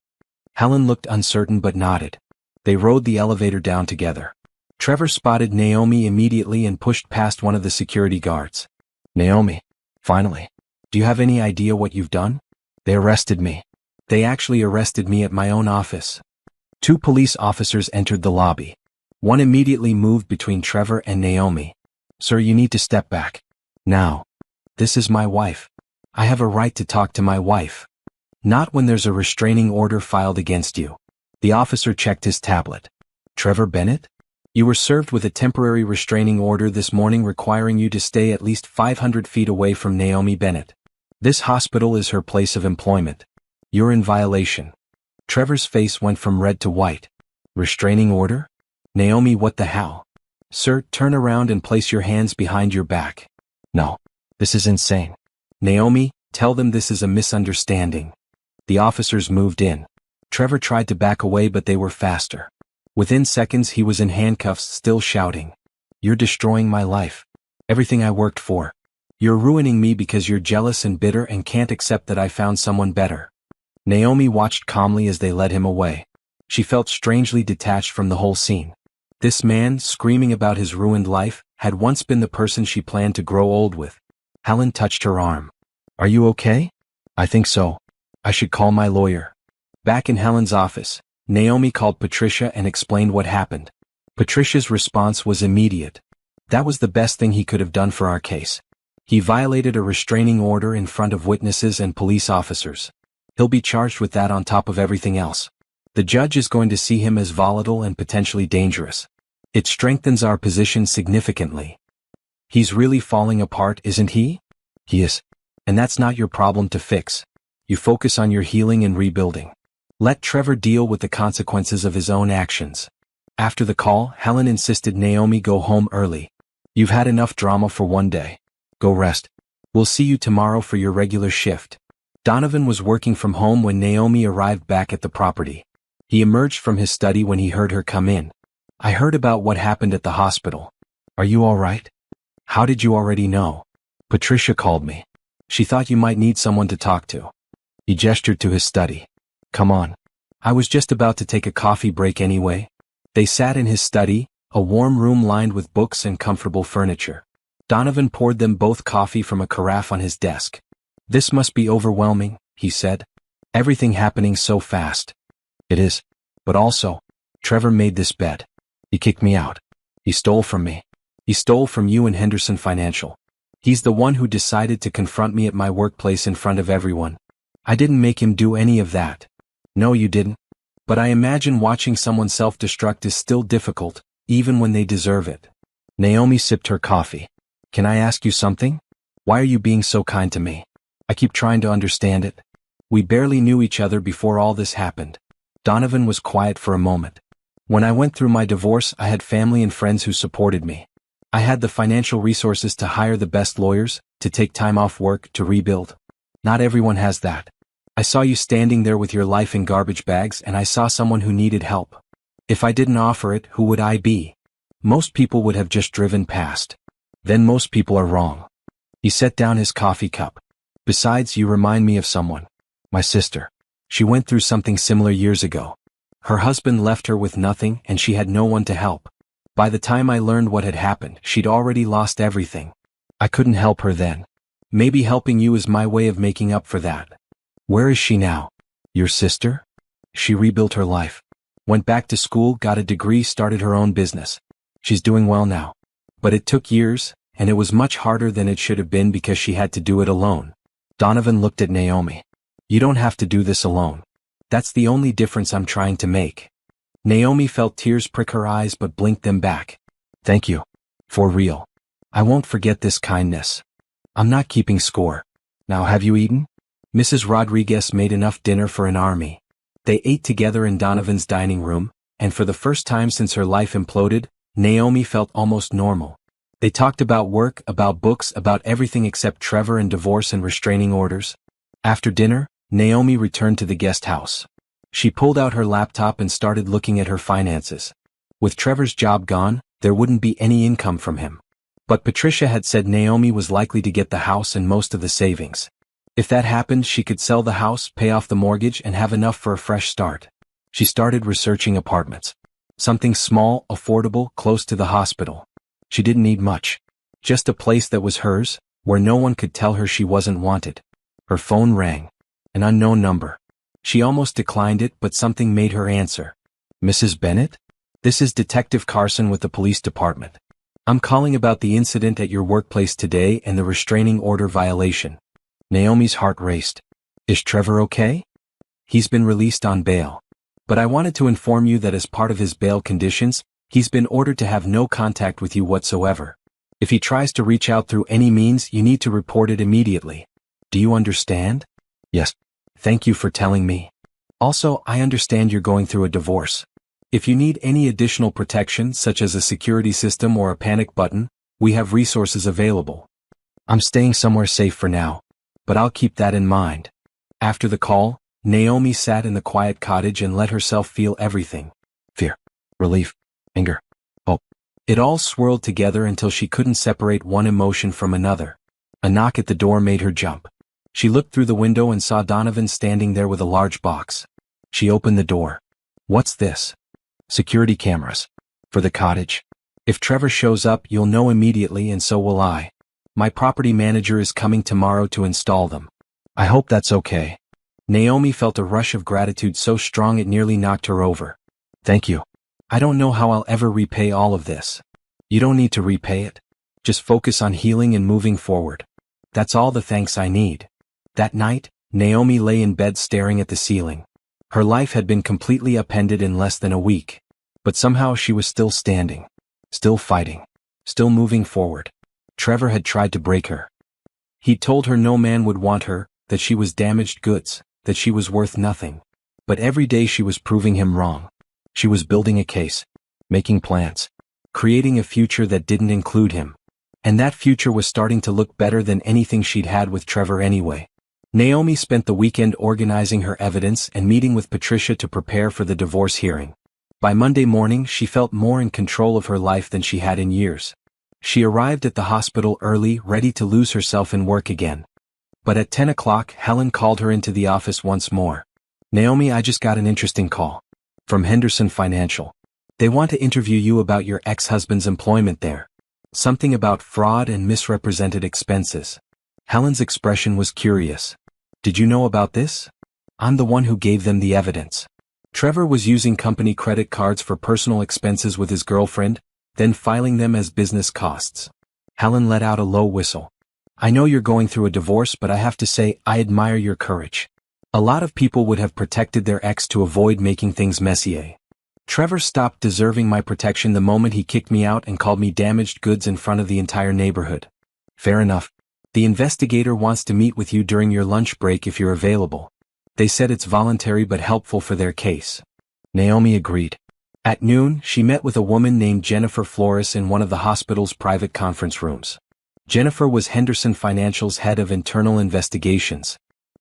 Helen looked uncertain but nodded. They rode the elevator down together. Trevor spotted Naomi immediately and pushed past one of the security guards. "Naomi, finally. Do you have any idea what you've done?" "They arrested me. They actually arrested me at my own office." 2 police officers entered the lobby. One immediately moved between Trevor and Naomi. "Sir, you need to step back. Now. This is my wife. I have a right to talk to my wife. Not when there's a restraining order filed against you." The officer checked his tablet. "Trevor Bennett? You were served with a temporary restraining order this morning requiring you to stay at least 500 feet away from Naomi Bennett. This hospital is her place of employment. You're in violation." Trevor's face went from red to white. "Restraining order? Naomi, what the hell?" "Sir, turn around and place your hands behind your back." "No. This is insane." "Naomi, tell them this is a misunderstanding." The officers moved in. Trevor tried to back away but they were faster. Within seconds he was in handcuffs, still shouting. "You're destroying my life. Everything I worked for. You're ruining me because you're jealous and bitter and can't accept that I found someone better." Naomi watched calmly as they led him away. She felt strangely detached from the whole scene. This man, screaming about his ruined life, had once been the person she planned to grow old with. Helen touched her arm. Are you okay? I think so. I should call my lawyer. Back in Helen's office, Naomi called Patricia and explained what happened. Patricia's response was immediate. That was the best thing he could have done for our case. He violated a restraining order in front of witnesses and police officers. He'll be charged with that on top of everything else. The judge is going to see him as volatile and potentially dangerous. It strengthens our position significantly. He's really falling apart, isn't he? He is. And that's not your problem to fix. You focus on your healing and rebuilding. Let Trevor deal with the consequences of his own actions. After the call, Helen insisted Naomi go home early. You've had enough drama for one day. Go rest. We'll see you tomorrow for your regular shift. Donovan was working from home when Naomi arrived back at the property. He emerged from his study when he heard her come in. I heard about what happened at the hospital. Are you all right? How did you already know? Patricia called me. She thought you might need someone to talk to. He gestured to his study. Come on. I was just about to take a coffee break anyway. They sat in his study, a warm room lined with books and comfortable furniture. Donovan poured them both coffee from a carafe on his desk. This must be overwhelming, he said. Everything happening so fast. It is. But also, Trevor made this bet. He kicked me out. He stole from me. He stole from you and Henderson Financial. He's the one who decided to confront me at my workplace in front of everyone. I didn't make him do any of that. No, you didn't. But I imagine watching someone self-destruct is still difficult, even when they deserve it. Naomi sipped her coffee. Can I ask you something? Why are you being so kind to me? I keep trying to understand it. We barely knew each other before all this happened. Donovan was quiet for a moment. When I went through my divorce, I had family and friends who supported me. I had the financial resources to hire the best lawyers, to take time off work, to rebuild. Not everyone has that. I saw you standing there with your life in garbage bags, and I saw someone who needed help. If I didn't offer it, who would I be? Most people would have just driven past. Then most people are wrong. He set down his coffee cup. Besides, you remind me of someone. My sister. She went through something similar years ago. Her husband left her with nothing and she had no one to help. By the time I learned what had happened, she'd already lost everything. I couldn't help her then. Maybe helping you is my way of making up for that. Where is she now? Your sister? She rebuilt her life. Went back to school, got a degree, started her own business. She's doing well now. But it took years, and it was much harder than it should have been because she had to do it alone. Donovan looked at Naomi. You don't have to do this alone. That's the only difference I'm trying to make. Naomi felt tears prick her eyes but blinked them back. Thank you. For real. I won't forget this kindness. I'm not keeping score. Now have you eaten? Mrs. Rodriguez made enough dinner for an army. They ate together in Donovan's dining room, and for the first time since her life imploded, Naomi felt almost normal. They talked about work, about books, about everything except Trevor and divorce and restraining orders. After dinner, Naomi returned to the guest house. She pulled out her laptop and started looking at her finances. With Trevor's job gone, there wouldn't be any income from him. But Patricia had said Naomi was likely to get the house and most of the savings. If that happened, she could sell the house, pay off the mortgage, and have enough for a fresh start. She started researching apartments. Something small, affordable, close to the hospital. She didn't need much. Just a place that was hers, where no one could tell her she wasn't wanted. Her phone rang. An unknown number. She almost declined it, but something made her answer. Mrs. Bennett? This is Detective Carson with the police department. I'm calling about the incident at your workplace today and the restraining order violation. Naomi's heart raced. Is Trevor okay? He's been released on bail. But I wanted to inform you that as part of his bail conditions, he's been ordered to have no contact with you whatsoever. If he tries to reach out through any means, you need to report it immediately. Do you understand? Yes. Thank you for telling me. Also, I understand you're going through a divorce. If you need any additional protection, such as a security system or a panic button, we have resources available. I'm staying somewhere safe for now, but I'll keep that in mind. After the call, Naomi sat in the quiet cottage and let herself feel everything. Fear, relief, anger, hope. It all swirled together until she couldn't separate one emotion from another. A knock at the door made her jump. She looked through the window and saw Donovan standing there with a large box. She opened the door. What's this? Security cameras. For the cottage. If Trevor shows up, you'll know immediately, and so will I. My property manager is coming tomorrow to install them. I hope that's okay. Naomi felt a rush of gratitude so strong it nearly knocked her over. Thank you. I don't know how I'll ever repay all of this. You don't need to repay it. Just focus on healing and moving forward. That's all the thanks I need. That night, Naomi lay in bed staring at the ceiling. Her life had been completely upended in less than a week. But somehow she was still standing. Still fighting. Still moving forward. Trevor had tried to break her. He told her no man would want her, that she was damaged goods, that she was worth nothing. But every day she was proving him wrong. She was building a case, making plans, creating a future that didn't include him. And that future was starting to look better than anything she'd had with Trevor anyway. Naomi spent the weekend organizing her evidence and meeting with Patricia to prepare for the divorce hearing. By Monday morning, she felt more in control of her life than she had in years. She arrived at the hospital early, ready to lose herself in work again. But at 10 o'clock, Helen called her into the office once more. Naomi, I just got an interesting call. From Henderson Financial. They want to interview you about your ex-husband's employment there. Something about fraud and misrepresented expenses. Helen's expression was curious. Did you know about this? I'm the one who gave them the evidence. Trevor was using company credit cards for personal expenses with his girlfriend, then filing them as business costs. Helen let out a low whistle. I know you're going through a divorce, but I have to say, I admire your courage. A lot of people would have protected their ex to avoid making things messier. Trevor stopped deserving my protection the moment he kicked me out and called me damaged goods in front of the entire neighborhood. Fair enough. The investigator wants to meet with you during your lunch break if you're available. They said it's voluntary but helpful for their case. Naomi agreed. At noon, she met with a woman named Jennifer Flores in one of the hospital's private conference rooms. Jennifer was Henderson Financial's head of internal investigations.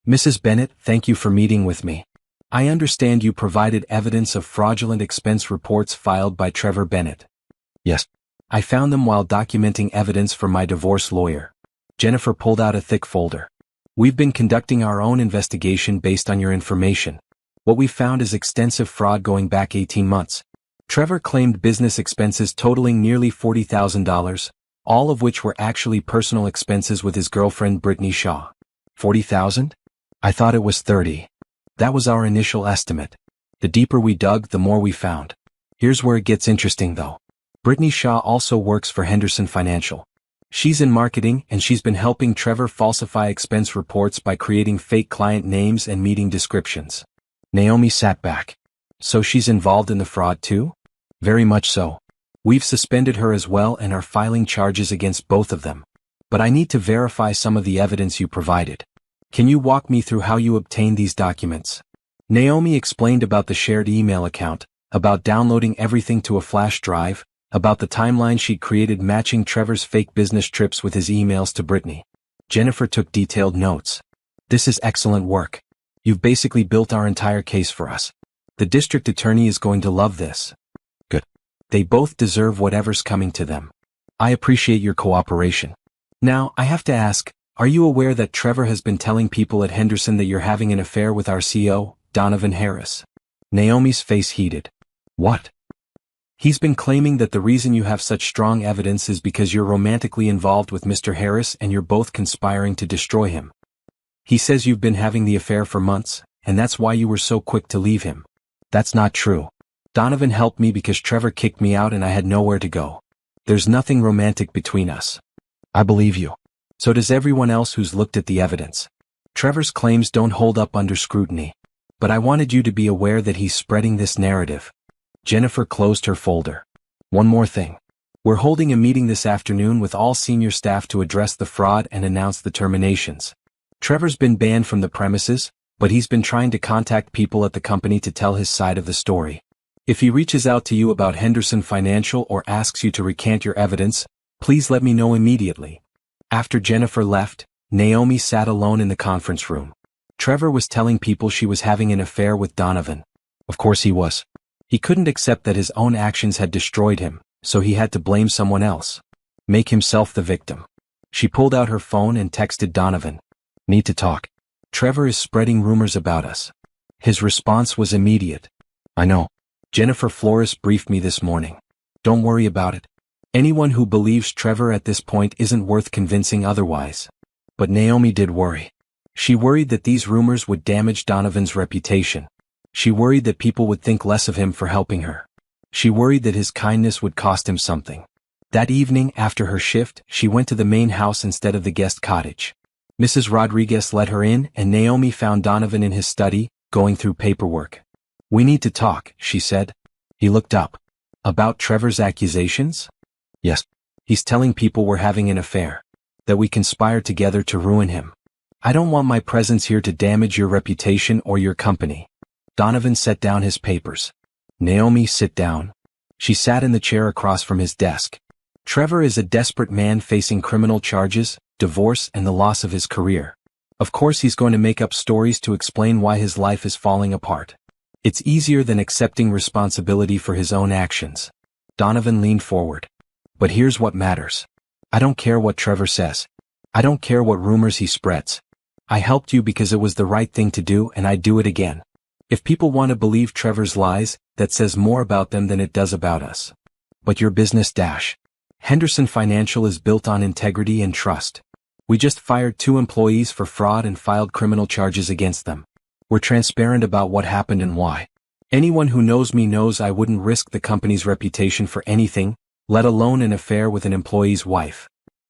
Mrs. Bennett, thank you for meeting with me. I understand you provided evidence of fraudulent expense reports filed by Trevor Bennett. Yes. I found them while documenting evidence for my divorce lawyer. Jennifer pulled out a thick folder. We've been conducting our own investigation based on your information. What we found is extensive fraud going back 18 months. Trevor claimed business expenses totaling nearly $40,000, all of which were actually personal expenses with his girlfriend Brittany Shaw. 40,000? I thought it was 30. That was our initial estimate. The deeper we dug, the more we found. Here's where it gets interesting though. Brittany Shaw also works for Henderson Financial. She's in marketing and she's been helping Trevor falsify expense reports by creating fake client names and meeting descriptions. Naomi sat back. So she's involved in the fraud too? Very much so. We've suspended her as well and are filing charges against both of them. But I need to verify some of the evidence you provided. Can you walk me through how you obtained these documents? Naomi explained about the shared email account, about downloading everything to a flash drive, about the timeline she'd created matching Trevor's fake business trips with his emails to Brittany. Jennifer took detailed notes. This is excellent work. You've basically built our entire case for us. The district attorney is going to love this. Good. They both deserve whatever's coming to them. I appreciate your cooperation. Now, I have to ask, are you aware that Trevor has been telling people at Henderson that you're having an affair with our CEO, Donovan Harris? Naomi's face heated. What? He's been claiming that the reason you have such strong evidence is because you're romantically involved with Mr. Harris and you're both conspiring to destroy him. He says you've been having the affair for months, and that's why you were so quick to leave him. That's not true. Donovan helped me because Trevor kicked me out and I had nowhere to go. There's nothing romantic between us. I believe you. So does everyone else who's looked at the evidence. Trevor's claims don't hold up under scrutiny. But I wanted you to be aware that he's spreading this narrative. Jennifer closed her folder. One more thing. We're holding a meeting this afternoon with all senior staff to address the fraud and announce the terminations. Trevor's been banned from the premises, but he's been trying to contact people at the company to tell his side of the story. If he reaches out to you about Henderson Financial or asks you to recant your evidence, please let me know immediately. After Jennifer left, Naomi sat alone in the conference room. Trevor was telling people she was having an affair with Donovan. Of course he was. He couldn't accept that his own actions had destroyed him, so he had to blame someone else. Make himself the victim. She pulled out her phone and texted Donovan. Need to talk. Trevor is spreading rumors about us. His response was immediate. I know. Jennifer Flores briefed me this morning. Don't worry about it. Anyone who believes Trevor at this point isn't worth convincing otherwise. But Naomi did worry. She worried that these rumors would damage Donovan's reputation. She worried that people would think less of him for helping her. She worried that his kindness would cost him something. That evening, after her shift, she went to the main house instead of the guest cottage. Mrs. Rodriguez let her in, and Naomi found Donovan in his study, going through paperwork. "We need to talk," she said. He looked up. "About Trevor's accusations?" "Yes. He's telling people we're having an affair. That we conspired together to ruin him. I don't want my presence here to damage your reputation or your company." Donovan set down his papers. "Naomi, sit down." She sat in the chair across from his desk. "Trevor is a desperate man facing criminal charges, divorce, and the loss of his career. Of course he's going to make up stories to explain why his life is falling apart. It's easier than accepting responsibility for his own actions." Donovan leaned forward. "But here's what matters. I don't care what Trevor says. I don't care what rumors he spreads. I helped you because it was the right thing to do, and I'd do it again. If people want to believe Trevor's lies, that says more about them than it does about us. But your business Henderson Financial is built on integrity and trust. We just fired 2 employees for fraud and filed criminal charges against them. We're transparent about what happened and why. Anyone who knows me knows I wouldn't risk the company's reputation for anything, let alone an affair with an employee's wife."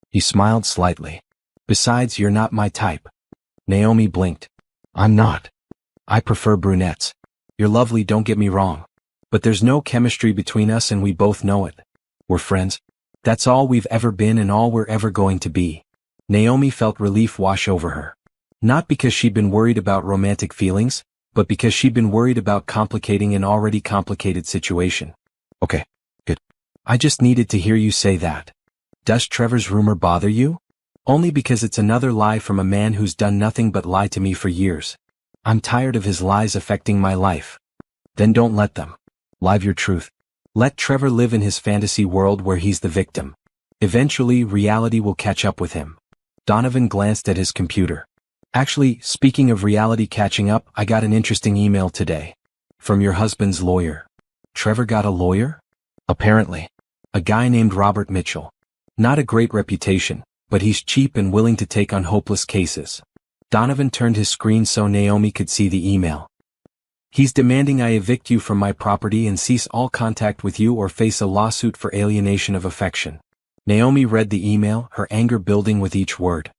He smiled slightly. "Besides, you're not my type." Naomi blinked. "I'm not. I prefer brunettes. You're lovely, don't get me wrong. But there's no chemistry between us and we both know it. We're friends. That's all we've ever been and all we're ever going to be." Naomi felt relief wash over her. Not because she'd been worried about romantic feelings, but because she'd been worried about complicating an already complicated situation. "Okay, good. I just needed to hear you say that. Does Trevor's rumor bother you? Only because it's another lie from a man who's done nothing but lie to me for years. I'm tired of his lies affecting my life." "Then don't let them. Live your truth. Let Trevor live in his fantasy world where he's the victim. Eventually, reality will catch up with him." Donovan glanced at his computer. "Actually, speaking of reality catching up, I got an interesting email today. From your husband's lawyer." "Trevor got a lawyer?" "Apparently. A guy named Robert Mitchell. Not a great reputation, but he's cheap and willing to take on hopeless cases." Donovan turned his screen so Naomi could see the email. "He's demanding I evict you from my property and cease all contact with you or face a lawsuit for alienation of affection." Naomi read the email, her anger building with each word.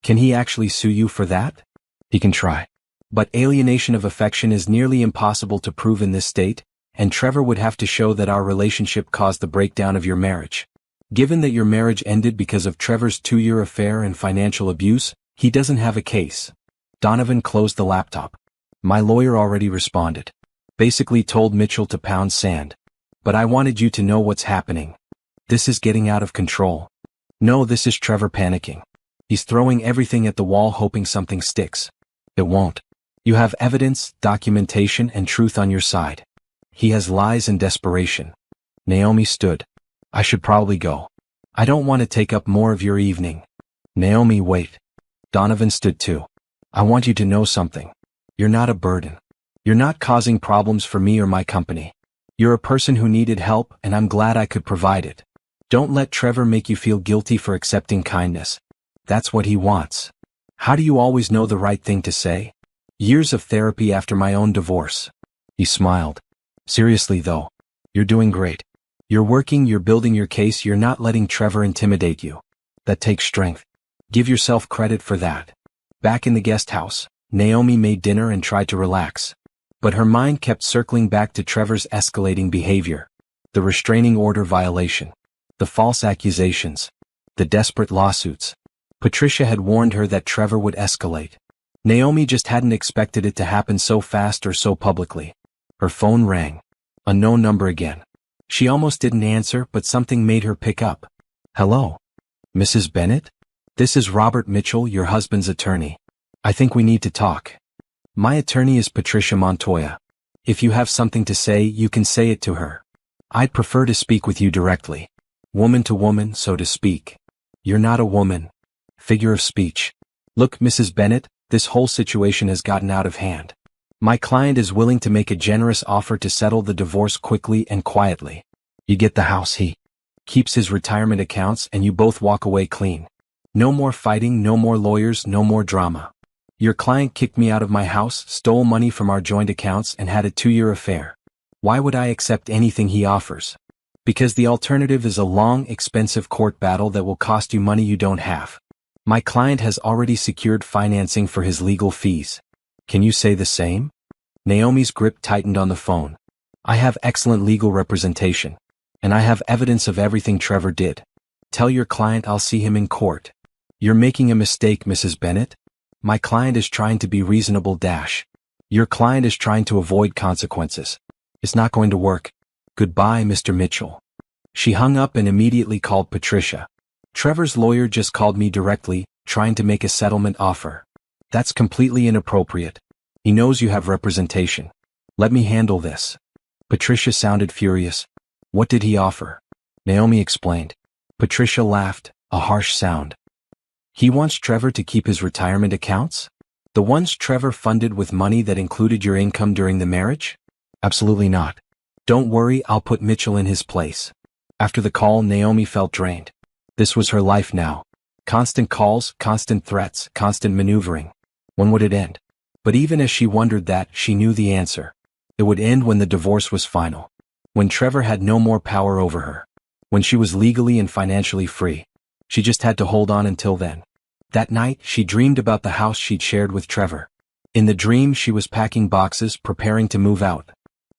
"Can he actually sue you for that?" "He can try. But alienation of affection is nearly impossible to prove in this state, and Trevor would have to show that our relationship caused the breakdown of your marriage. Given that your marriage ended because of Trevor's 2-year affair and financial abuse, he doesn't have a case." Donovan closed the laptop. "My lawyer already responded. Basically told Mitchell to pound sand. But I wanted you to know what's happening. This is getting out of control. No, this is Trevor panicking. He's throwing everything at the wall hoping something sticks. It won't. You have evidence, documentation, and truth on your side. He has lies and desperation." Naomi stood. "I should probably go. I don't want to take up more of your evening." "Naomi, wait." Donovan stood too. "I want you to know something. You're not a burden. You're not causing problems for me or my company. You're a person who needed help, and I'm glad I could provide it. Don't let Trevor make you feel guilty for accepting kindness. That's what he wants. How do you always know the right thing to say? Years of therapy after my own divorce." He smiled. "Seriously though, you're doing great. You're working, you're building your case, you're not letting Trevor intimidate you. That takes strength. Give yourself credit for that." Back in the guest house, Naomi made dinner and tried to relax. But her mind kept circling back to Trevor's escalating behavior. The restraining order violation. The false accusations. The desperate lawsuits. Patricia had warned her that Trevor would escalate. Naomi just hadn't expected it to happen so fast or so publicly. Her phone rang. A no number again. She almost didn't answer, but something made her pick up. "Hello? Mrs. Bennett? This is Robert Mitchell, your husband's attorney. I think we need to talk. My attorney is Patricia Montoya. If you have something to say, you can say it to her. I'd prefer to speak with you directly. Woman to woman, so to speak. You're not a woman. Figure of speech. Look, Mrs. Bennett, this whole situation has gotten out of hand. My client is willing to make a generous offer to settle the divorce quickly and quietly. You get the house he keeps his retirement accounts, and you both walk away clean. No more fighting, no more lawyers, no more drama. Your client kicked me out of my house, stole money from our joint accounts, and had a 2-year affair. Why would I accept anything he offers? Because the alternative is a long, expensive court battle that will cost you money you don't have. My client has already secured financing for his legal fees. Can you say the same? Naomi's grip tightened on the phone. I have excellent legal representation. And I have evidence of everything Trevor did. Tell your client I'll see him in court. You're making a mistake, Mrs. Bennett. My client is trying to be reasonable. Your client is trying to avoid consequences. It's not going to work. Goodbye, Mr. Mitchell. She hung up and immediately called Patricia. Trevor's lawyer just called me directly, trying to make a settlement offer. That's completely inappropriate. He knows you have representation. Let me handle this. Patricia sounded furious. What did he offer? Naomi explained. Patricia laughed, a harsh sound. He wants Trevor to keep his retirement accounts? The ones Trevor funded with money that included your income during the marriage? Absolutely not. Don't worry, I'll put Mitchell in his place. After the call, Naomi felt drained. This was her life now. Constant calls, constant threats, constant maneuvering. When would it end? But even as she wondered that, she knew the answer. It would end when the divorce was final. When Trevor had no more power over her. When she was legally and financially free. She just had to hold on until then. That night, she dreamed about the house she'd shared with Trevor. In the dream, she was packing boxes, preparing to move out.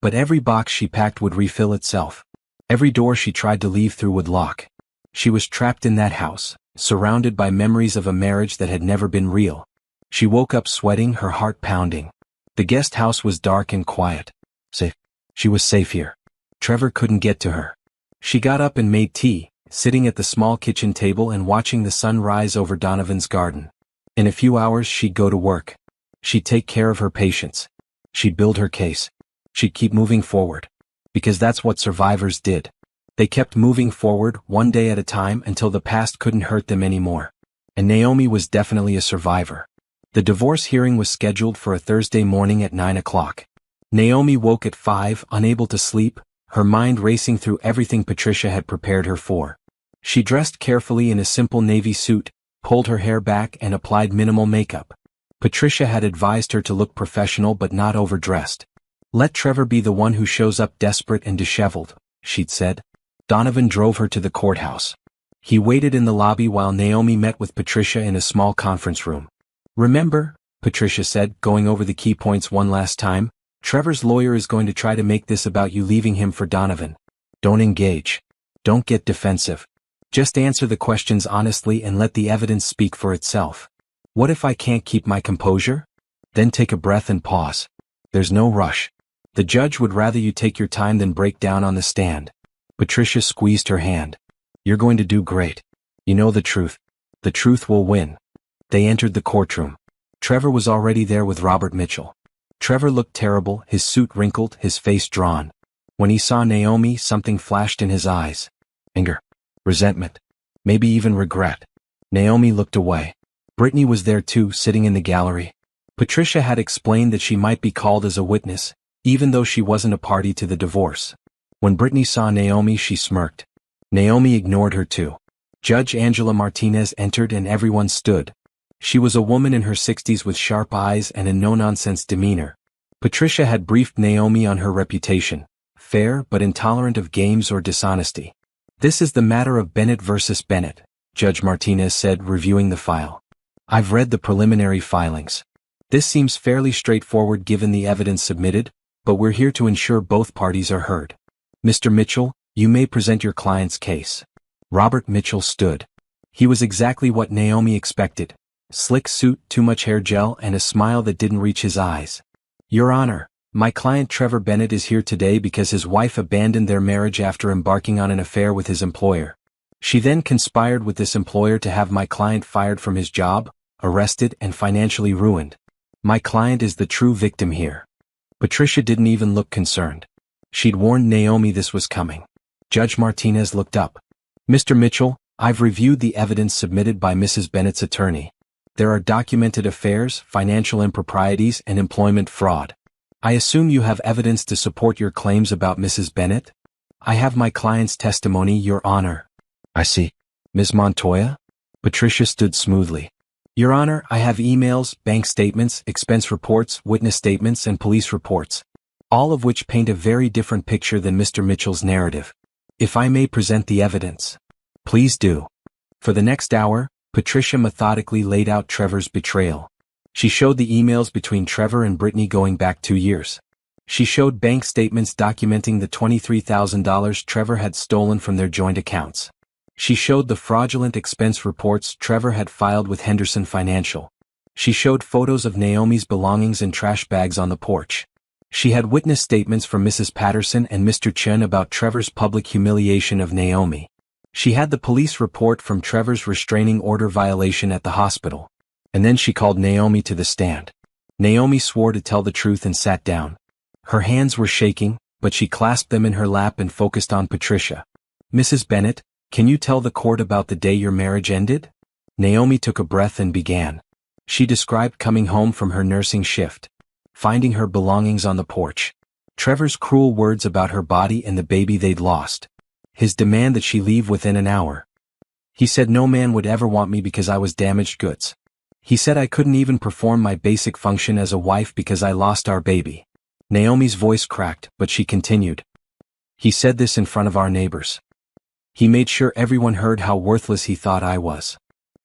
But every box she packed would refill itself. Every door she tried to leave through would lock. She was trapped in that house, surrounded by memories of a marriage that had never been real. She woke up sweating, her heart pounding. The guest house was dark and quiet. Safe. She was safe here. Trevor couldn't get to her. She got up and made tea, sitting at the small kitchen table and watching the sun rise over Donovan's garden. In a few hours she'd go to work. She'd take care of her patients. She'd build her case. She'd keep moving forward. Because that's what survivors did. They kept moving forward, one day at a time, until the past couldn't hurt them anymore. And Naomi was definitely a survivor. The divorce hearing was scheduled for a Thursday morning at 9 o'clock. Naomi woke at 5, unable to sleep, her mind racing through everything Patricia had prepared her for. She dressed carefully in a simple navy suit, pulled her hair back and applied minimal makeup. Patricia had advised her to look professional but not overdressed. Let Trevor be the one who shows up desperate and disheveled, she'd said. Donovan drove her to the courthouse. He waited in the lobby while Naomi met with Patricia in a small conference room. Remember, Patricia said, going over the key points one last time, Trevor's lawyer is going to try to make this about you leaving him for Donovan. Don't engage. Don't get defensive. Just answer the questions honestly and let the evidence speak for itself. What if I can't keep my composure? Then take a breath and pause. There's no rush. The judge would rather you take your time than break down on the stand. Patricia squeezed her hand. You're going to do great. You know the truth. The truth will win. They entered the courtroom. Trevor was already there with Robert Mitchell. Trevor looked terrible, his suit wrinkled, his face drawn. When he saw Naomi, something flashed in his eyes. Anger. Resentment. Maybe even regret. Naomi looked away. Brittany was there too, sitting in the gallery. Patricia had explained that she might be called as a witness, even though she wasn't a party to the divorce. When Brittany saw Naomi, she smirked. Naomi ignored her too. Judge Angela Martinez entered and everyone stood. She was a woman in her 60s with sharp eyes and a no-nonsense demeanor. Patricia had briefed Naomi on her reputation, fair but intolerant of games or dishonesty. This is the matter of Bennett versus Bennett, Judge Martinez said, reviewing the file. I've read the preliminary filings. This seems fairly straightforward given the evidence submitted, but we're here to ensure both parties are heard. Mr. Mitchell, you may present your client's case. Robert Mitchell stood. He was exactly what Naomi expected. Slick suit, too much hair gel, and a smile that didn't reach his eyes. Your Honor, my client Trevor Bennett is here today because his wife abandoned their marriage after embarking on an affair with his employer. She then conspired with this employer to have my client fired from his job, arrested, and financially ruined. My client is the true victim here. Patricia didn't even look concerned. She'd warned Naomi this was coming. Judge Martinez looked up. Mr. Mitchell, I've reviewed the evidence submitted by Mrs. Bennett's attorney. There are documented affairs, financial improprieties, and employment fraud. I assume you have evidence to support your claims about Mrs. Bennett? I have my client's testimony, Your Honor. I see. Ms. Montoya? Patricia stood smoothly. Your Honor, I have emails, bank statements, expense reports, witness statements, and police reports, all of which paint a very different picture than Mr. Mitchell's narrative. If I may present the evidence. Please do. For the next hour, Patricia methodically laid out Trevor's betrayal. She showed the emails between Trevor and Brittany going back 2 years. She showed bank statements documenting the $23,000 Trevor had stolen from their joint accounts. She showed the fraudulent expense reports Trevor had filed with Henderson Financial. She showed photos of Naomi's belongings in trash bags on the porch. She had witness statements from Mrs. Patterson and Mr. Chen about Trevor's public humiliation of Naomi. She had the police report from Trevor's restraining order violation at the hospital. And then she called Naomi to the stand. Naomi swore to tell the truth and sat down. Her hands were shaking, but she clasped them in her lap and focused on Patricia. Mrs. Bennett, can you tell the court about the day your marriage ended? Naomi took a breath and began. She described coming home from her nursing shift, finding her belongings on the porch, Trevor's cruel words about her body and the baby they'd lost, his demand that she leave within an hour. He said no man would ever want me because I was damaged goods. He said I couldn't even perform my basic function as a wife because I lost our baby. Naomi's voice cracked, but she continued. He said this in front of our neighbors. He made sure everyone heard how worthless he thought I was.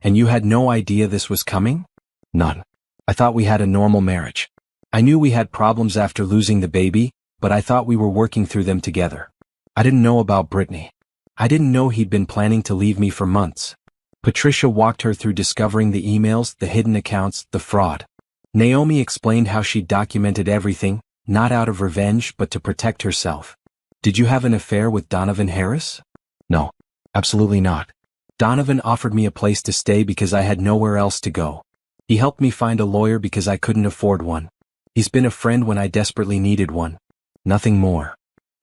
And you had no idea this was coming? None. I thought we had a normal marriage. I knew we had problems after losing the baby, but I thought we were working through them together. I didn't know about Brittany. I didn't know he'd been planning to leave me for months. Patricia walked her through discovering the emails, the hidden accounts, the fraud. Naomi explained how she documented everything, not out of revenge but to protect herself. Did you have an affair with Donovan Harris? No, absolutely not. Donovan offered me a place to stay because I had nowhere else to go. He helped me find a lawyer because I couldn't afford one. He's been a friend when I desperately needed one. Nothing more.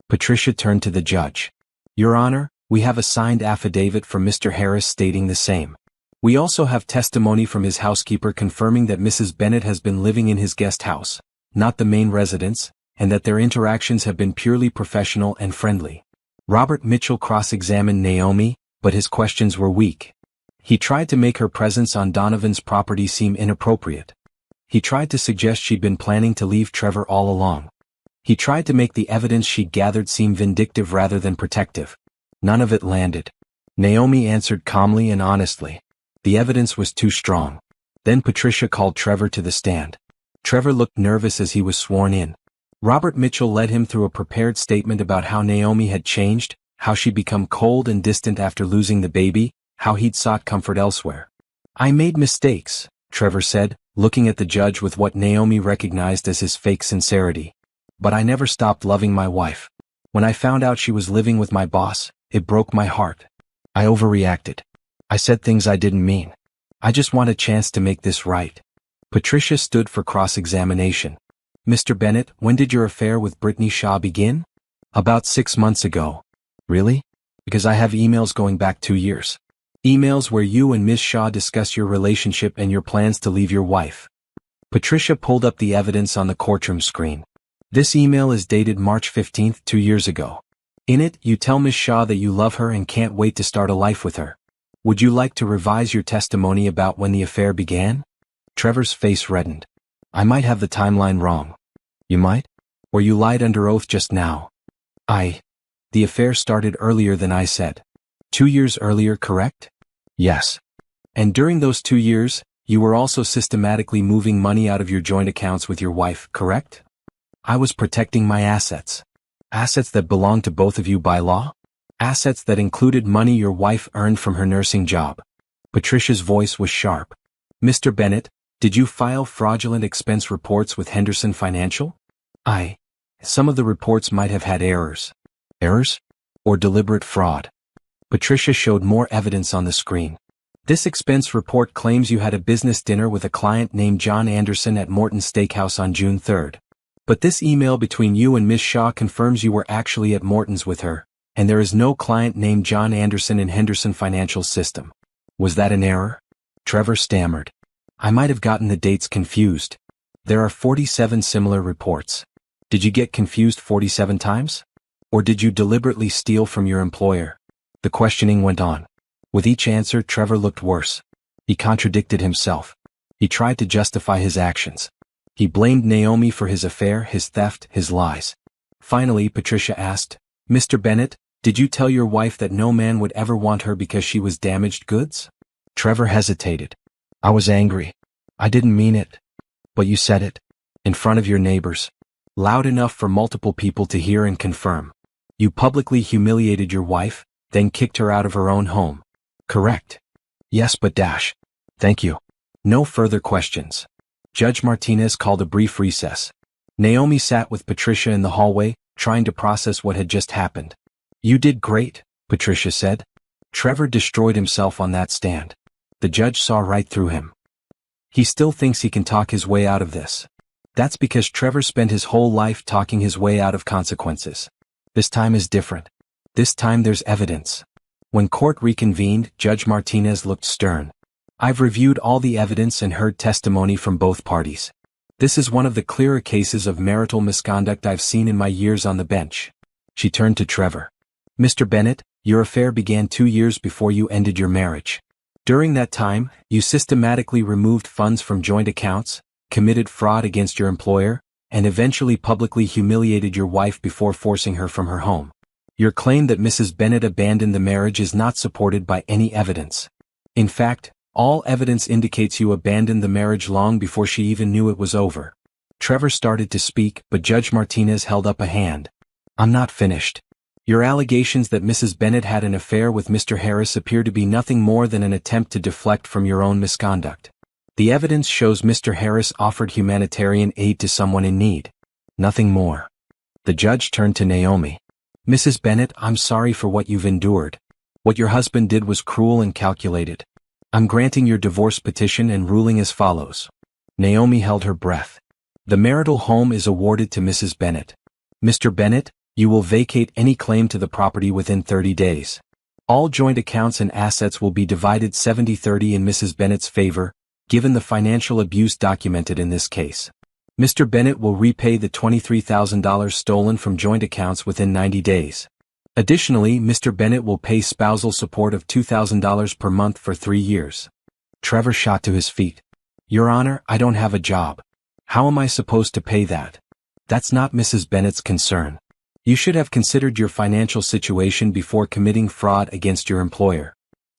Patricia turned to the judge. Your Honor, we have a signed affidavit from Mr. Harris stating the same. We also have testimony from his housekeeper confirming that Mrs. Bennett has been living in his guest house, not the main residence, and that their interactions have been purely professional and friendly. Robert Mitchell cross-examined Naomi, but his questions were weak. He tried to make her presence on Donovan's property seem inappropriate. He tried to suggest she'd been planning to leave Trevor all along. He tried to make the evidence she'd gathered seem vindictive rather than protective. None of it landed. Naomi answered calmly and honestly. The evidence was too strong. Then Patricia called Trevor to the stand. Trevor looked nervous as he was sworn in. Robert Mitchell led him through a prepared statement about how Naomi had changed, how she'd become cold and distant after losing the baby, how he'd sought comfort elsewhere. I made mistakes, Trevor said, looking at the judge with what Naomi recognized as his fake sincerity. But I never stopped loving my wife. When I found out she was living with my boss, it broke my heart. I overreacted. I said things I didn't mean. I just want a chance to make this right. Patricia stood for cross-examination. Mr. Bennett, when did your affair with Brittany Shaw begin? About 6 months ago. Really? Because I have emails going back 2 years. Emails where you and Ms. Shaw discuss your relationship and your plans to leave your wife. Patricia pulled up the evidence on the courtroom screen. This email is dated March 15, 2 years ago. In it, you tell Ms. Shaw that you love her and can't wait to start a life with her. Would you like to revise your testimony about when the affair began? Trevor's face reddened. I might have the timeline wrong. You might? Or you lied under oath just now. The affair started earlier than I said. 2 years earlier, correct? Yes. And during those 2 years, you were also systematically moving money out of your joint accounts with your wife, correct? I was protecting my assets. Assets that belonged to both of you by law? Assets that included money your wife earned from her nursing job. Patricia's voice was sharp. Mr. Bennett, did you file fraudulent expense reports with Henderson Financial? Some of the reports might have had errors. Errors? Or deliberate fraud? Patricia showed more evidence on the screen. This expense report claims you had a business dinner with a client named John Anderson at Morton's Steakhouse on June 3rd. But this email between you and Ms. Shaw confirms you were actually at Morton's with her, and there is no client named John Anderson in Henderson Financial's system. Was that an error? Trevor stammered. I might have gotten the dates confused. There are 47 similar reports. Did you get confused 47 times? Or did you deliberately steal from your employer? The questioning went on. With each answer, Trevor looked worse. He contradicted himself. He tried to justify his actions. He blamed Naomi for his affair, his theft, his lies. Finally, Patricia asked, "Mr. Bennett, did you tell your wife that no man would ever want her because she was damaged goods?" Trevor hesitated. "I was angry. I didn't mean it. But you said it. In front of your neighbors. Loud enough for multiple people to hear and confirm. You publicly humiliated your wife, then kicked her out of her own home. Correct?" "Yes, but dash. Thank you." No further questions. Judge Martinez called a brief recess. Naomi sat with Patricia in the hallway, trying to process what had just happened. "You did great," Patricia said. Trevor destroyed himself on that stand. The judge saw right through him. He still thinks he can talk his way out of this. That's because Trevor spent his whole life talking his way out of consequences. This time is different. This time there's evidence. When court reconvened, Judge Martinez looked stern. "I've reviewed all the evidence and heard testimony from both parties. This is one of the clearer cases of marital misconduct I've seen in my years on the bench." She turned to Trevor. "Mr. Bennett, your affair began 2 years before you ended your marriage. During that time, you systematically removed funds from joint accounts, committed fraud against your employer, and eventually publicly humiliated your wife before forcing her from her home. Your claim that Mrs. Bennett abandoned the marriage is not supported by any evidence. In fact, all evidence indicates you abandoned the marriage long before she even knew it was over." Trevor started to speak, but Judge Martinez held up a hand. "I'm not finished. Your allegations that Mrs. Bennett had an affair with Mr. Harris appear to be nothing more than an attempt to deflect from your own misconduct. The evidence shows Mr. Harris offered humanitarian aid to someone in need. Nothing more." The judge turned to Naomi. "Mrs. Bennett, I'm sorry for what you've endured. What your husband did was cruel and calculated. I'm granting your divorce petition and ruling as follows." Naomi held her breath. "The marital home is awarded to Mrs. Bennett. Mr. Bennett, you will vacate any claim to the property within 30 days. All joint accounts and assets will be divided 70-30 in Mrs. Bennett's favor, given the financial abuse documented in this case. Mr. Bennett will repay the $23,000 stolen from joint accounts within 90 days. Additionally, Mr. Bennett will pay spousal support of $2,000 per month for 3 years. Trevor shot to his feet. "Your Honor, I don't have a job. How am I supposed to pay that? That's not Mrs. Bennett's concern. You should have considered your financial situation before committing fraud against your employer."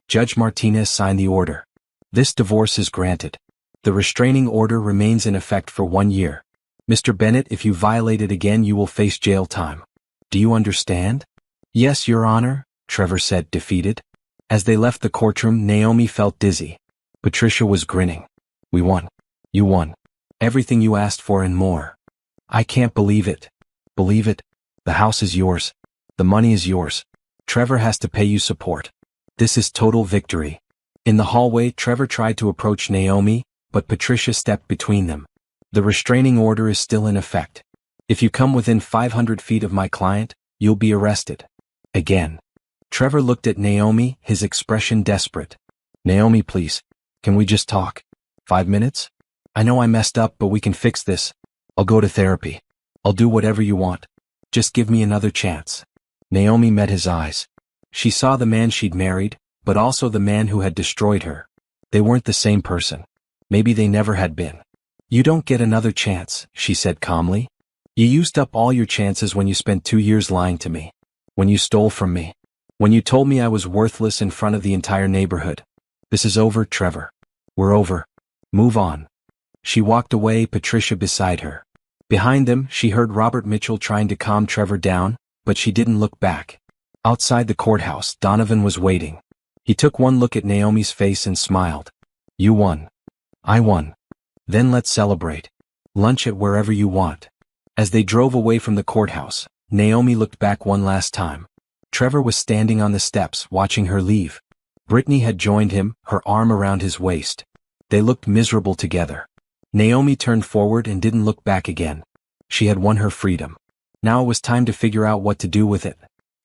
Judge Martinez signed the order. "This divorce is granted. The restraining order remains in effect for 1 year. Mr. Bennett, if you violate it again, you will face jail time. Do you understand?" "Yes, Your Honor," Trevor said, defeated. As they left the courtroom, Naomi felt dizzy. Patricia was grinning. "We won. You won. Everything you asked for and more. I can't believe it." "Believe it? The house is yours. The money is yours. Trevor has to pay you support. This is total victory." In the hallway, Trevor tried to approach Naomi, but Patricia stepped between them. "The restraining order is still in effect. If you come within 500 feet of my client, you'll be arrested." Again. Trevor looked at Naomi, his expression desperate. "Naomi, please. Can we just talk? 5 minutes? I know I messed up, but we can fix this. I'll go to therapy. I'll do whatever you want. Just give me another chance." Naomi met his eyes. She saw the man she'd married, but also the man who had destroyed her. They weren't the same person. Maybe they never had been. "You don't get another chance," she said calmly. "You used up all your chances when you spent 2 years lying to me. When you stole from me. When you told me I was worthless in front of the entire neighborhood. This is over, Trevor. We're over. Move on." She walked away, Patricia beside her. Behind them, she heard Robert Mitchell trying to calm Trevor down, but she didn't look back. Outside the courthouse, Donovan was waiting. He took one look at Naomi's face and smiled. "You won. I won. Then let's celebrate. Lunch at wherever you want." As they drove away from the courthouse, Naomi looked back one last time. Trevor was standing on the steps, watching her leave. Brittany had joined him, her arm around his waist. They looked miserable together. Naomi turned forward and didn't look back again. She had won her freedom. Now it was time to figure out what to do with it.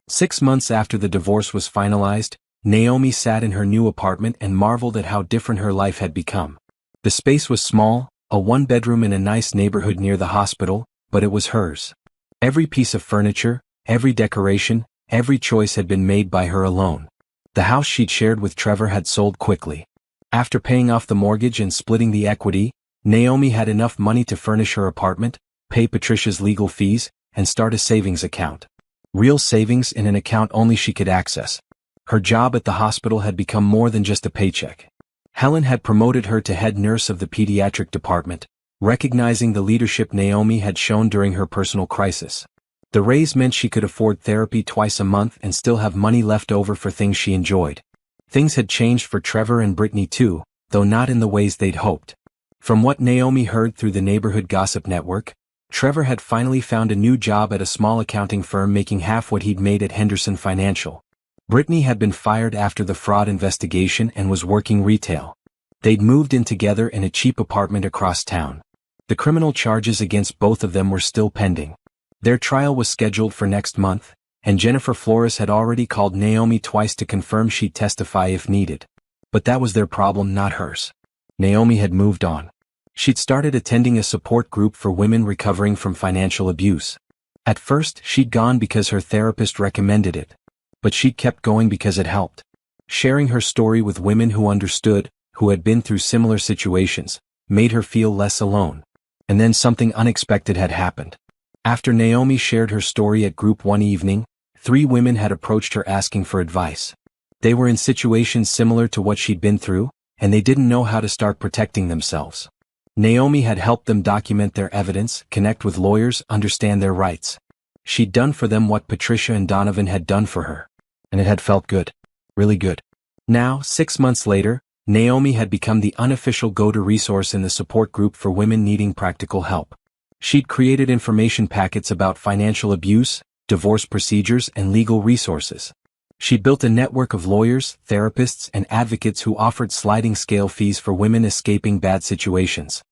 6 months after the divorce was finalized, Naomi sat in her new apartment and marveled at how different her life had become. The space was small, a 1-bedroom in a nice neighborhood near the hospital, but it was hers. Every piece of furniture, every decoration, every choice had been made by her alone. The house she'd shared with Trevor had sold quickly. After paying off the mortgage and splitting the equity, Naomi had enough money to furnish her apartment, pay Patricia's legal fees, and start a savings account. Real savings in an account only she could access. Her job at the hospital had become more than just a paycheck. Helen had promoted her to head nurse of the pediatric department, recognizing the leadership Naomi had shown during her personal crisis. The raise meant she could afford therapy twice a month and still have money left over for things she enjoyed. Things had changed for Trevor and Brittany too, though not in the ways they'd hoped. From what Naomi heard through the neighborhood gossip network, Trevor had finally found a new job at a small accounting firm making half what he'd made at Henderson Financial. Brittany had been fired after the fraud investigation and was working retail. They'd moved in together in a cheap apartment across town. The criminal charges against both of them were still pending. Their trial was scheduled for next month, and Jennifer Flores had already called Naomi twice to confirm she'd testify if needed. But that was their problem, not hers. Naomi had moved on. She'd started attending a support group for women recovering from financial abuse. At first, she'd gone because her therapist recommended it. But she'd kept going because it helped. Sharing her story with women who understood, who had been through similar situations, made her feel less alone. And then something unexpected had happened. After Naomi shared her story at group one evening, 3 women had approached her asking for advice. They were in situations similar to what she'd been through, and they didn't know how to start protecting themselves. Naomi had helped them document their evidence, connect with lawyers, understand their rights. She'd done for them what Patricia and Donovan had done for her. And it had felt good. Really good. Now, 6 months later, Naomi had become the unofficial go-to resource in the support group for women needing practical help. She'd created information packets about financial abuse, divorce procedures, and legal resources. She built a network of lawyers, therapists, and advocates who offered sliding scale fees for women escaping bad situations.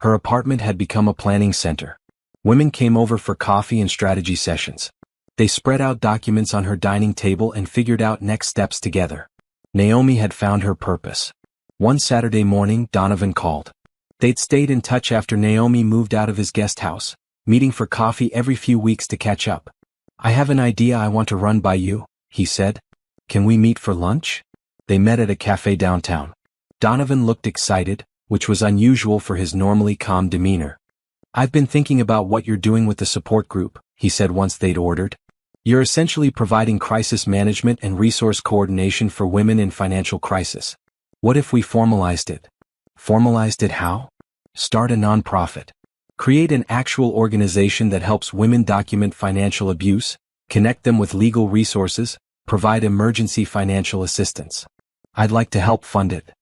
Her apartment had become a planning center. Women came over for coffee and strategy sessions. They spread out documents on her dining table and figured out next steps together. Naomi had found her purpose. One Saturday morning, Donovan called. They'd stayed in touch after Naomi moved out of his guest house, meeting for coffee every few weeks to catch up. "I have an idea I want to run by you," he said. "Can we meet for lunch?" They met at a cafe downtown. Donovan looked excited, which was unusual for his normally calm demeanor. "I've been thinking about what you're doing with the support group," he said once they'd ordered. "You're essentially providing crisis management and resource coordination for women in financial crisis. What if we formalized it?" Formalized it how? Start a nonprofit. Create an actual organization that helps women document financial abuse, connect them with legal resources, provide emergency financial assistance. "I'd like to help fund it."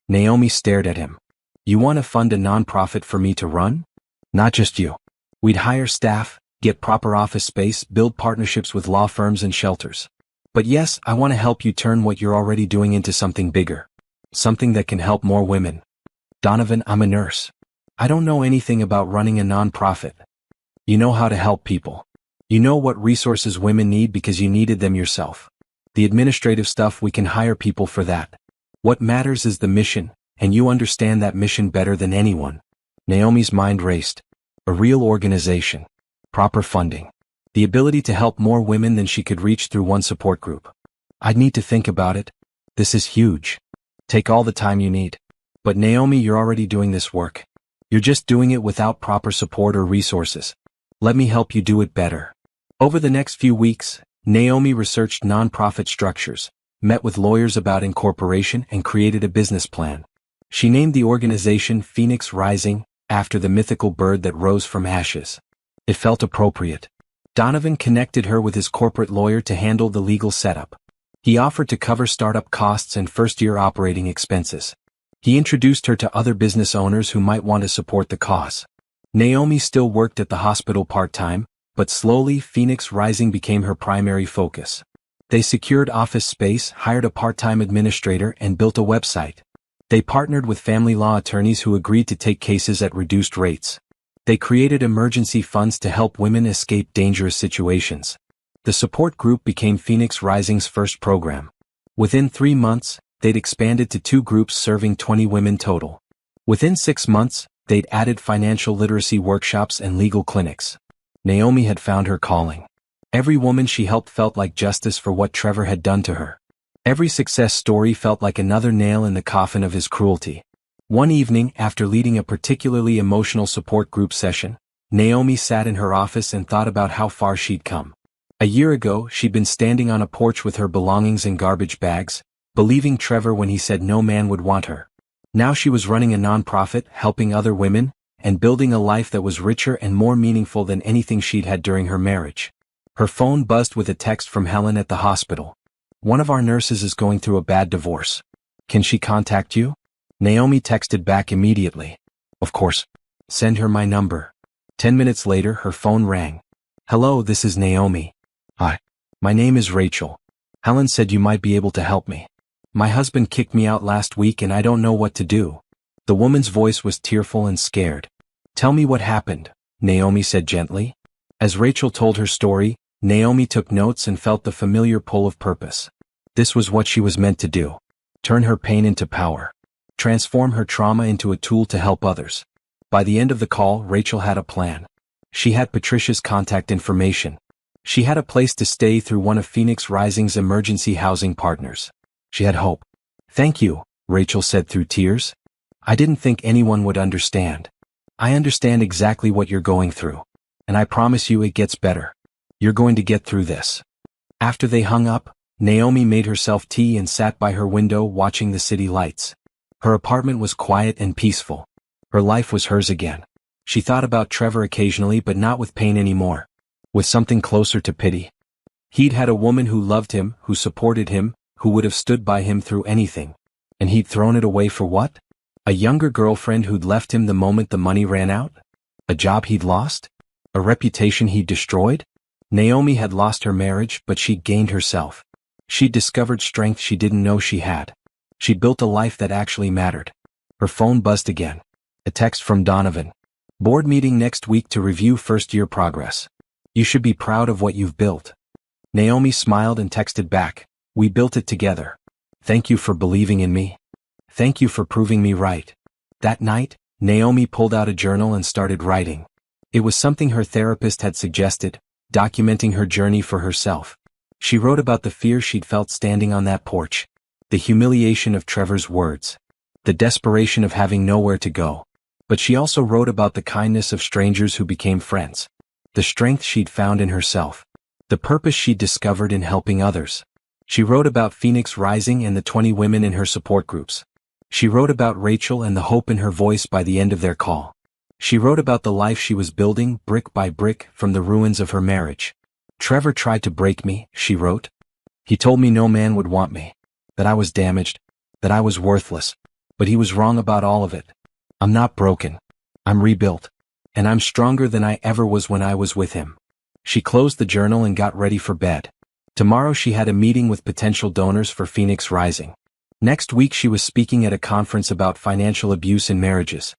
Naomi stared at him. "You want to fund a nonprofit for me to run?" "Not just you. We'd hire staff, get proper office space, build partnerships with law firms and shelters. But yes, I want to help you turn what you're already doing into something bigger. Something that can help more women." "Donovan, I'm a nurse. I don't know anything about running a nonprofit." "You know how to help people. You know what resources women need because you needed them yourself. The administrative stuff, we can hire people for that. What matters is the mission, and you understand that mission better than anyone." Naomi's mind raced. A real organization. Proper funding. The ability to help more women than she could reach through one support group. "I'd need to think about it. This is huge. Take all the time you need." "But Naomi, you're already doing this work. You're just doing it without proper support or resources. Let me help you do it better." Over the next few weeks, Naomi researched nonprofit structures, met with lawyers about incorporation, and created a business plan. She named the organization Phoenix Rising, after the mythical bird that rose from ashes. It felt appropriate. Donovan connected her with his corporate lawyer to handle the legal setup. He offered to cover startup costs and first-year operating expenses. He introduced her to other business owners who might want to support the cause. Naomi still worked at the hospital part-time, but slowly Phoenix Rising became her primary focus. They secured office space, hired a part-time administrator, and built a website. They partnered with family law attorneys who agreed to take cases at reduced rates. They created emergency funds to help women escape dangerous situations. The support group became Phoenix Rising's first program. Within 3 months, they'd expanded to 2 groups serving 20 women total. Within 6 months, they'd added financial literacy workshops and legal clinics. Naomi had found her calling. Every woman she helped felt like justice for what Trevor had done to her. Every success story felt like another nail in the coffin of his cruelty. One evening, after leading a particularly emotional support group session, Naomi sat in her office and thought about how far she'd come. A year ago, she'd been standing on a porch with her belongings in garbage bags, believing Trevor when he said no man would want her. Now she was running a nonprofit, helping other women, and building a life that was richer and more meaningful than anything she'd had during her marriage. Her phone buzzed with a text from Helen at the hospital. "One of our nurses is going through a bad divorce. Can she contact you?" Naomi texted back immediately. "Of course. Send her my number." 10 minutes later, her phone rang. "Hello, this is Naomi." "Hi. My name is Rachel. Helen said you might be able to help me. My husband kicked me out last week and I don't know what to do." The woman's voice was tearful and scared. "Tell me what happened," Naomi said gently. As Rachel told her story, Naomi took notes and felt the familiar pull of purpose. This was what she was meant to do. Turn her pain into power. Transform her trauma into a tool to help others. By the end of the call, Rachel had a plan. She had Patricia's contact information. She had a place to stay through one of Phoenix Rising's emergency housing partners. She had hope. "Thank you," Rachel said through tears. "I didn't think anyone would understand. I understand exactly what you're going through. And I promise you it gets better. You're going to get through this." After they hung up, Naomi made herself tea and sat by her window watching the city lights. Her apartment was quiet and peaceful. Her life was hers again. She thought about Trevor occasionally, but not with pain anymore. With something closer to pity. He'd had a woman who loved him, who supported him, who would have stood by him through anything. And he'd thrown it away for what? A younger girlfriend who'd left him the moment the money ran out? A job he'd lost? A reputation he'd destroyed? Naomi had lost her marriage, but she'd gained herself. She'd discovered strength she didn't know she had. She'd built a life that actually mattered. Her phone buzzed again. A text from Donovan. "Board meeting next week to review first-year progress. You should be proud of what you've built." Naomi smiled and texted back, "We built it together. Thank you for believing in me. Thank you for proving me right." That night, Naomi pulled out a journal and started writing. It was something her therapist had suggested, documenting her journey for herself. She wrote about the fear she'd felt standing on that porch, the humiliation of Trevor's words, the desperation of having nowhere to go. But she also wrote about the kindness of strangers who became friends, the strength she'd found in herself, the purpose she'd discovered in helping others. She wrote about Phoenix Rising and the 20 women in her support groups. She wrote about Rachel and the hope in her voice by the end of their call. She wrote about the life she was building, brick by brick, from the ruins of her marriage. "Trevor tried to break me," she wrote. "He told me no man would want me, that I was damaged, that I was worthless. But he was wrong about all of it. I'm not broken. I'm rebuilt. And I'm stronger than I ever was when I was with him." She closed the journal and got ready for bed. Tomorrow she had a meeting with potential donors for Phoenix Rising. Next week she was speaking at a conference about financial abuse in marriages.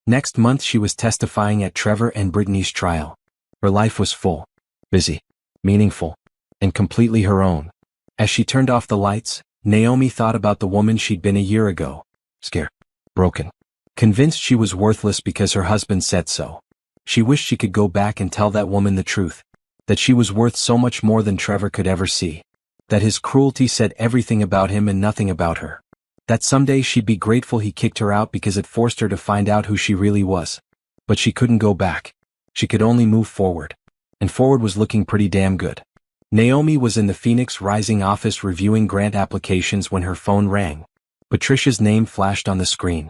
Next month she was testifying at Trevor and Brittany's trial. Her life was full, busy, meaningful, and completely her own. As she turned off the lights, Naomi thought about the woman she'd been a year ago. Scared, broken, convinced she was worthless because her husband said so. She wished she could go back and tell that woman the truth. That she was worth so much more than Trevor could ever see. That his cruelty said everything about him and nothing about her. That someday she'd be grateful he kicked her out because it forced her to find out who she really was. But she couldn't go back. She could only move forward. And forward was looking pretty damn good. Naomi was in the Phoenix Rising office reviewing grant applications when her phone rang. Patricia's name flashed on the screen.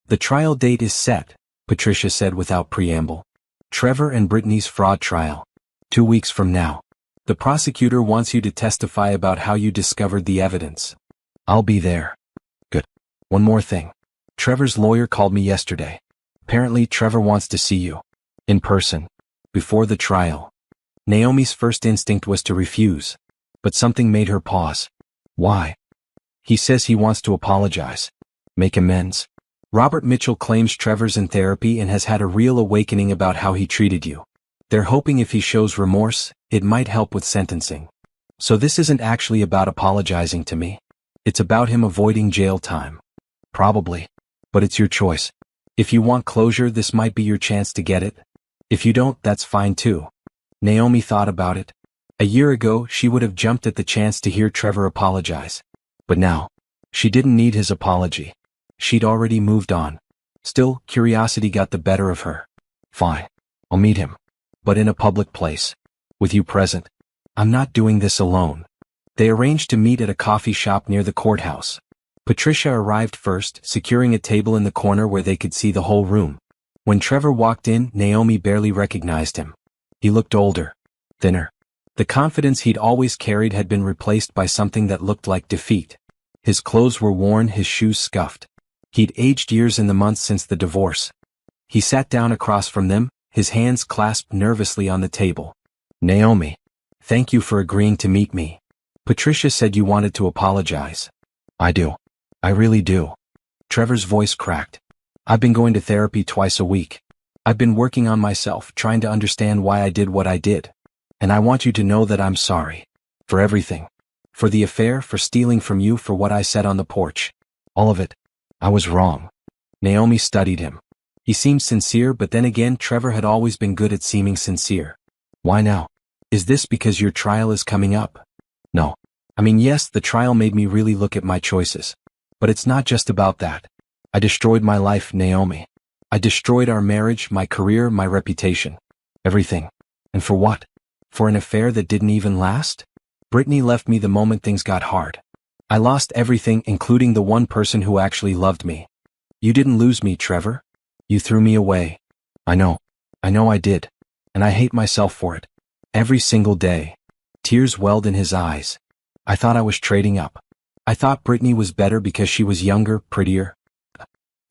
"The trial date is set," Patricia said without preamble. "Trevor and Brittany's fraud trial. 2 weeks from now. The prosecutor wants you to testify about how you discovered the evidence." "I'll be there." "Good. One more thing. Trevor's lawyer called me yesterday. Apparently Trevor wants to see you. In person. Before the trial." Naomi's first instinct was to refuse. But something made her pause. "Why?" "He says he wants to apologize. Make amends. Robert Mitchell claims Trevor's in therapy and has had a real awakening about how he treated you. They're hoping if he shows remorse, it might help with sentencing. So this isn't actually about apologizing to me. It's about him avoiding jail time. Probably. But it's your choice. If you want closure, this might be your chance to get it. If you don't, that's fine too." Naomi thought about it. A year ago, she would have jumped at the chance to hear Trevor apologize. But now, she didn't need his apology. She'd already moved on. Still, curiosity got the better of her. Fine. I'll meet him. But in a public place. With you present. I'm not doing this alone. They arranged to meet at a coffee shop near the courthouse. Patricia arrived first, securing a table in the corner where they could see the whole room. When Trevor walked in, Naomi barely recognized him. He looked older. Thinner. The confidence he'd always carried had been replaced by something that looked like defeat. His clothes were worn, his shoes scuffed. He'd aged years in the months since the divorce. He sat down across from them, his hands clasped nervously on the table. Naomi. Thank you for agreeing to meet me. Patricia said you wanted to apologize. I do. I really do. Trevor's voice cracked. I've been going to therapy twice a week. I've been working on myself, trying to understand why I did what I did. And I want you to know that I'm sorry. For everything. For the affair, for stealing from you, for what I said on the porch. All of it. I was wrong. Naomi studied him. He seemed sincere, but then again Trevor had always been good at seeming sincere. Why now? Is this because your trial is coming up? No. I mean, yes, the trial made me really look at my choices. But it's not just about that. I destroyed my life, Naomi. I destroyed our marriage, my career, my reputation. Everything. And for what? For an affair that didn't even last? Brittany left me the moment things got hard. I lost everything, including the one person who actually loved me. You didn't lose me, Trevor. You threw me away. I know I did. And I hate myself for it. Every single day. Tears welled in his eyes. I thought I was trading up. I thought Brittany was better because she was younger, prettier.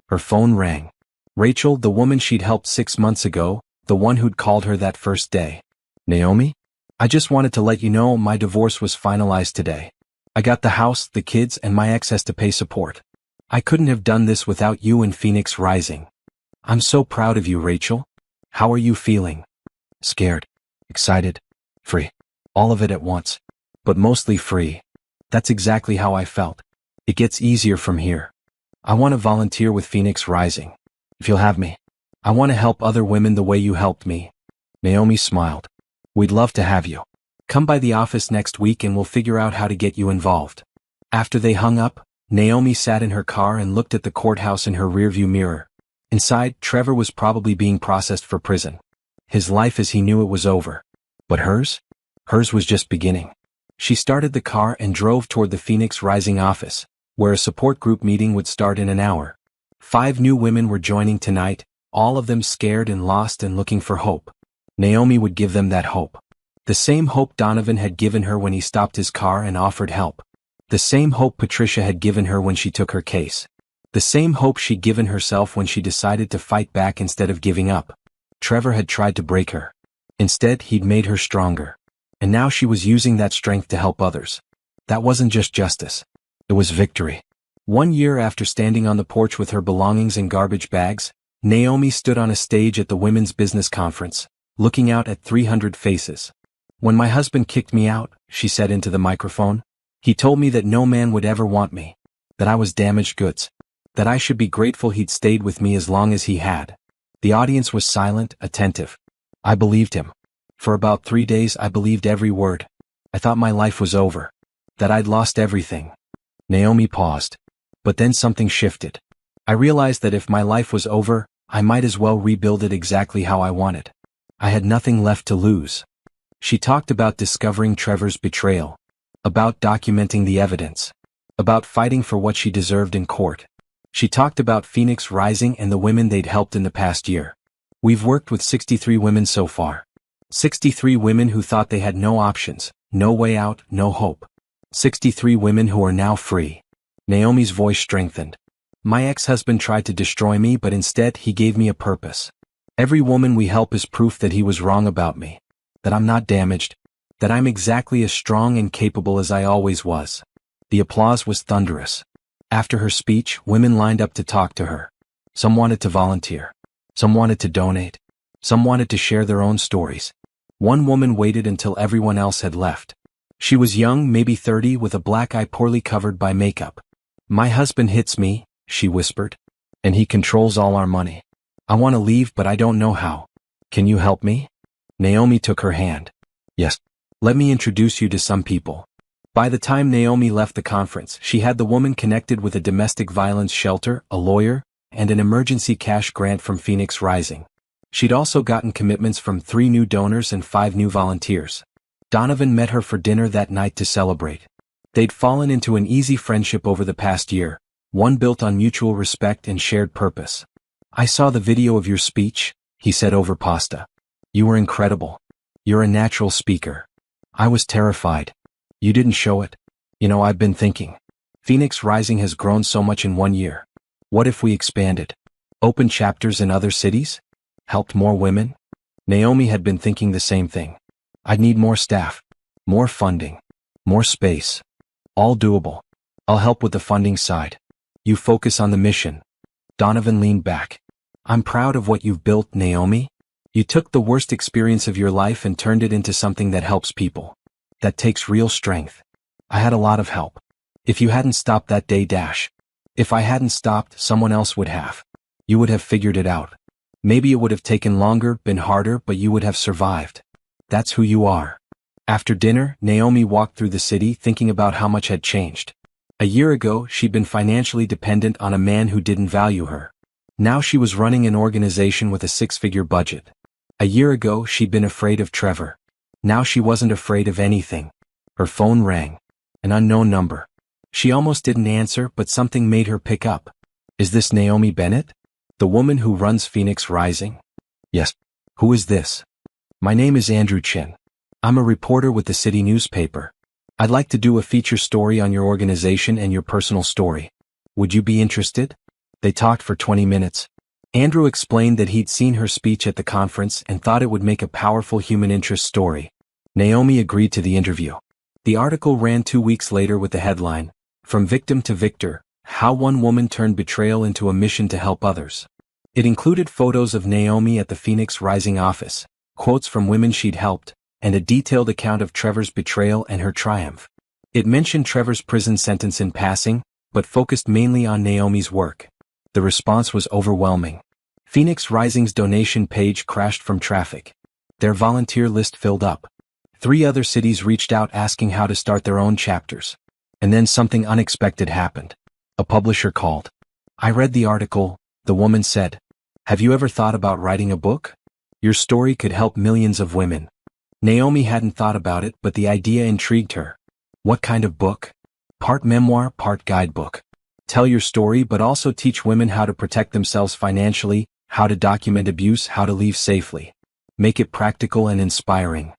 Her phone rang. Rachel, the woman she'd helped 6 months ago, the one who'd called her that first day. Naomi? I just wanted to let you know my divorce was finalized today. I got the house, the kids, and my ex has to pay support. I couldn't have done this without you and Phoenix Rising. I'm so proud of you, Rachel. How are you feeling? Scared. Excited. Free. All of it at once. But mostly free. That's exactly how I felt. It gets easier from here. I want to volunteer with Phoenix Rising. If you'll have me. I want to help other women the way you helped me. Naomi smiled. We'd love to have you. Come by the office next week and we'll figure out how to get you involved. After they hung up, Naomi sat in her car and looked at the courthouse in her rearview mirror. Inside, Trevor was probably being processed for prison. His life as he knew it was over. But hers? Hers was just beginning. She started the car and drove toward the Phoenix Rising office, where a support group meeting would start in an hour. 5 new women were joining tonight, all of them scared and lost and looking for hope. Naomi would give them that hope. The same hope Donovan had given her when he stopped his car and offered help. The same hope Patricia had given her when she took her case. The same hope she'd given herself when she decided to fight back instead of giving up. Trevor had tried to break her. Instead, he'd made her stronger. And now she was using that strength to help others. That wasn't just justice. It was victory. 1 year after standing on the porch with her belongings in garbage bags, Naomi stood on a stage at the Women's Business Conference, looking out at 300 faces. When my husband kicked me out, she said into the microphone, he told me that no man would ever want me, that I was damaged goods, that I should be grateful he'd stayed with me as long as he had. The audience was silent, attentive. I believed him. For about 3 days I believed every word. I thought my life was over, that I'd lost everything. Naomi paused. But then something shifted. I realized that if my life was over, I might as well rebuild it exactly how I wanted. I had nothing left to lose. She talked about discovering Trevor's betrayal, about documenting the evidence, about fighting for what she deserved in court. She talked about Phoenix Rising and the women they'd helped in the past year. We've worked with 63 women so far. 63 women who thought they had no options, no way out, no hope. 63 women who are now free. Naomi's voice strengthened. My ex-husband tried to destroy me, but instead he gave me a purpose. Every woman we help is proof that he was wrong about me, that I'm not damaged, that I'm exactly as strong and capable as I always was. The applause was thunderous. After her speech, women lined up to talk to her. Some wanted to volunteer. Some wanted to donate. Some wanted to share their own stories. One woman waited until everyone else had left. She was young, maybe 30, with a black eye poorly covered by makeup. My husband hits me, she whispered. And he controls all our money. I want to leave, but I don't know how. Can you help me? Naomi took her hand. Yes. Let me introduce you to some people. By the time Naomi left the conference, she had the woman connected with a domestic violence shelter, a lawyer, and an emergency cash grant from Phoenix Rising. She'd also gotten commitments from 3 new donors and 5 new volunteers. Donovan met her for dinner that night to celebrate. They'd fallen into an easy friendship over the past year, one built on mutual respect and shared purpose. "I saw the video of your speech," he said over pasta. "You were incredible. You're a natural speaker. I was terrified. You didn't show it. I've been thinking. Phoenix Rising has grown so much in 1 year. What if we expanded? Opened chapters in other cities? Helped more women?" Naomi had been thinking the same thing. "I'd need more staff, more funding, more space. All doable. I'll help with the funding side. You focus on the mission." Donovan leaned back. "I'm proud of what you've built, Naomi. You took the worst experience of your life and turned it into something that helps people. That takes real strength. I had a lot of help. If you hadn't stopped that day dash. If I hadn't stopped, someone else would have. You would have figured it out. Maybe it would have taken longer, been harder, but you would have survived. That's who you are." After dinner, Naomi walked through the city thinking about how much had changed. A year ago, she'd been financially dependent on a man who didn't value her. Now she was running an organization with a 6-figure budget. A year ago, she'd been afraid of Trevor. Now she wasn't afraid of anything. Her phone rang. An unknown number. She almost didn't answer, but something made her pick up. "Is this Naomi Bennett? The woman who runs Phoenix Rising?" "Yes." "Who is this?" "My name is Andrew Chin. I'm a reporter with the city newspaper. I'd like to do a feature story on your organization and your personal story. Would you be interested?" They talked for 20 minutes. Andrew explained that he'd seen her speech at the conference and thought it would make a powerful human interest story. Naomi agreed to the interview. The article ran 2 weeks later with the headline, "From Victim to Victor, How One Woman Turned Betrayal into a Mission to Help Others." It included photos of Naomi at the Phoenix Rising office, quotes from women she'd helped, and a detailed account of Trevor's betrayal and her triumph. It mentioned Trevor's prison sentence in passing, but focused mainly on Naomi's work. The response was overwhelming. Phoenix Rising's donation page crashed from traffic. Their volunteer list filled up. 3 other cities reached out asking how to start their own chapters. And then something unexpected happened. A publisher called. "I read the article," the woman said. "Have you ever thought about writing a book? Your story could help millions of women." Naomi hadn't thought about it, but the idea intrigued her. "What kind of book?" "Part memoir, part guidebook. Tell your story but also teach women how to protect themselves financially, how to document abuse, how to leave safely. Make it practical and inspiring."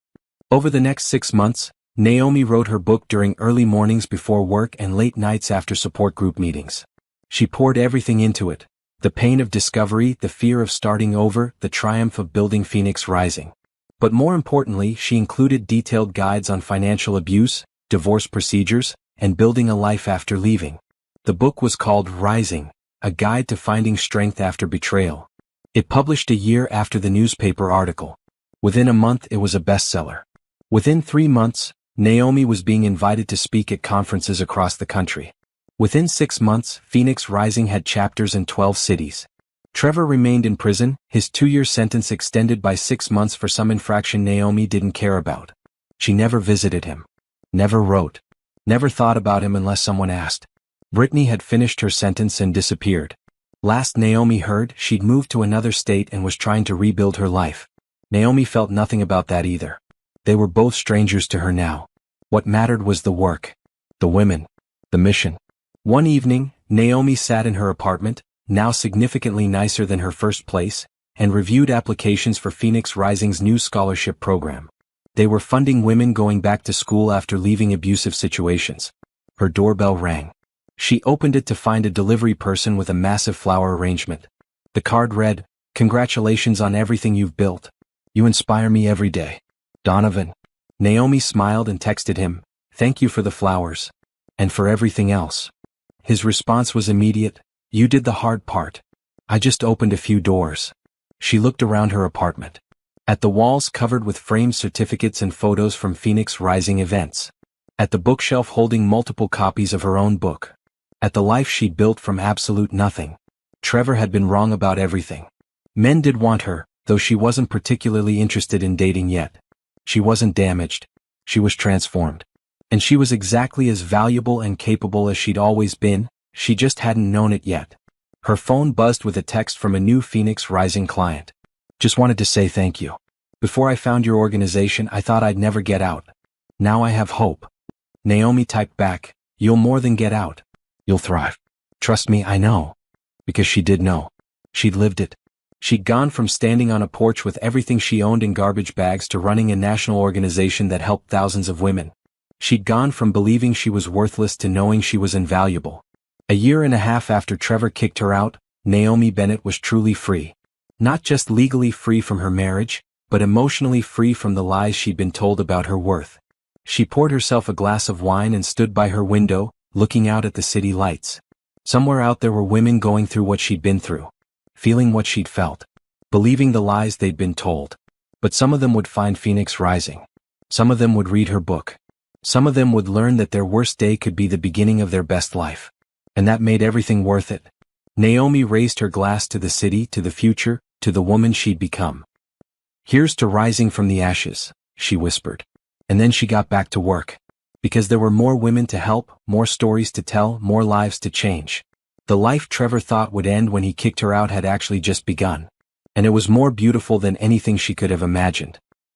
Over the next 6 months, Naomi wrote her book during early mornings before work and late nights after support group meetings. She poured everything into it. The pain of discovery, the fear of starting over, the triumph of building Phoenix Rising. But more importantly, she included detailed guides on financial abuse, divorce procedures, and building a life after leaving. The book was called Rising, A Guide to Finding Strength After Betrayal. It published a year after the newspaper article. Within a month it was a bestseller. Within 3 months, Naomi was being invited to speak at conferences across the country. Within 6 months, Phoenix Rising had chapters in 12 cities. Trevor remained in prison, his 2-year sentence extended by 6 months for some infraction Naomi didn't care about. She never visited him. Never wrote. Never thought about him unless someone asked. Brittany had finished her sentence and disappeared. Last Naomi heard, she'd moved to another state and was trying to rebuild her life. Naomi felt nothing about that either. They were both strangers to her now. What mattered was the work. The women. The mission. One evening, Naomi sat in her apartment, now significantly nicer than her first place, and reviewed applications for Phoenix Rising's new scholarship program. They were funding women going back to school after leaving abusive situations. Her doorbell rang. She opened it to find a delivery person with a massive flower arrangement. The card read, "Congratulations on everything you've built. You inspire me every day. Donovan." Naomi smiled and texted him, "Thank you for the flowers. And for everything else." His response was immediate, "You did the hard part. I just opened a few doors." She looked around her apartment. At the walls covered with framed certificates and photos from Phoenix Rising events. At the bookshelf holding multiple copies of her own book. At the life she'd built from absolute nothing. Trevor had been wrong about everything. Men did want her, though she wasn't particularly interested in dating yet. She wasn't damaged. She was transformed. And she was exactly as valuable and capable as she'd always been, she just hadn't known it yet. Her phone buzzed with a text from a new Phoenix Rising client. Just wanted to say thank you. Before I found your organization, I thought I'd never get out. Now I have hope. Naomi typed back, you'll more than get out. You'll thrive. Trust me, I know. Because she did know. She'd lived it. She'd gone from standing on a porch with everything she owned in garbage bags to running a national organization that helped thousands of women. She'd gone from believing she was worthless to knowing she was invaluable. A year and a half after Trevor kicked her out, Naomi Bennett was truly free. Not just legally free from her marriage, but emotionally free from the lies she'd been told about her worth. She poured herself a glass of wine and stood by her window, looking out at the city lights. Somewhere out there were women going through what she'd been through. Feeling what she'd felt. Believing the lies they'd been told. But some of them would find Phoenix Rising. Some of them would read her book. Some of them would learn that their worst day could be the beginning of their best life. And that made everything worth it. Naomi raised her glass to the city, to the future, to the woman she'd become. Here's to rising from the ashes, she whispered. And then she got back to work. Because there were more women to help, more stories to tell, more lives to change. The life Trevor thought would end when he kicked her out had actually just begun. And it was more beautiful than anything she could have imagined.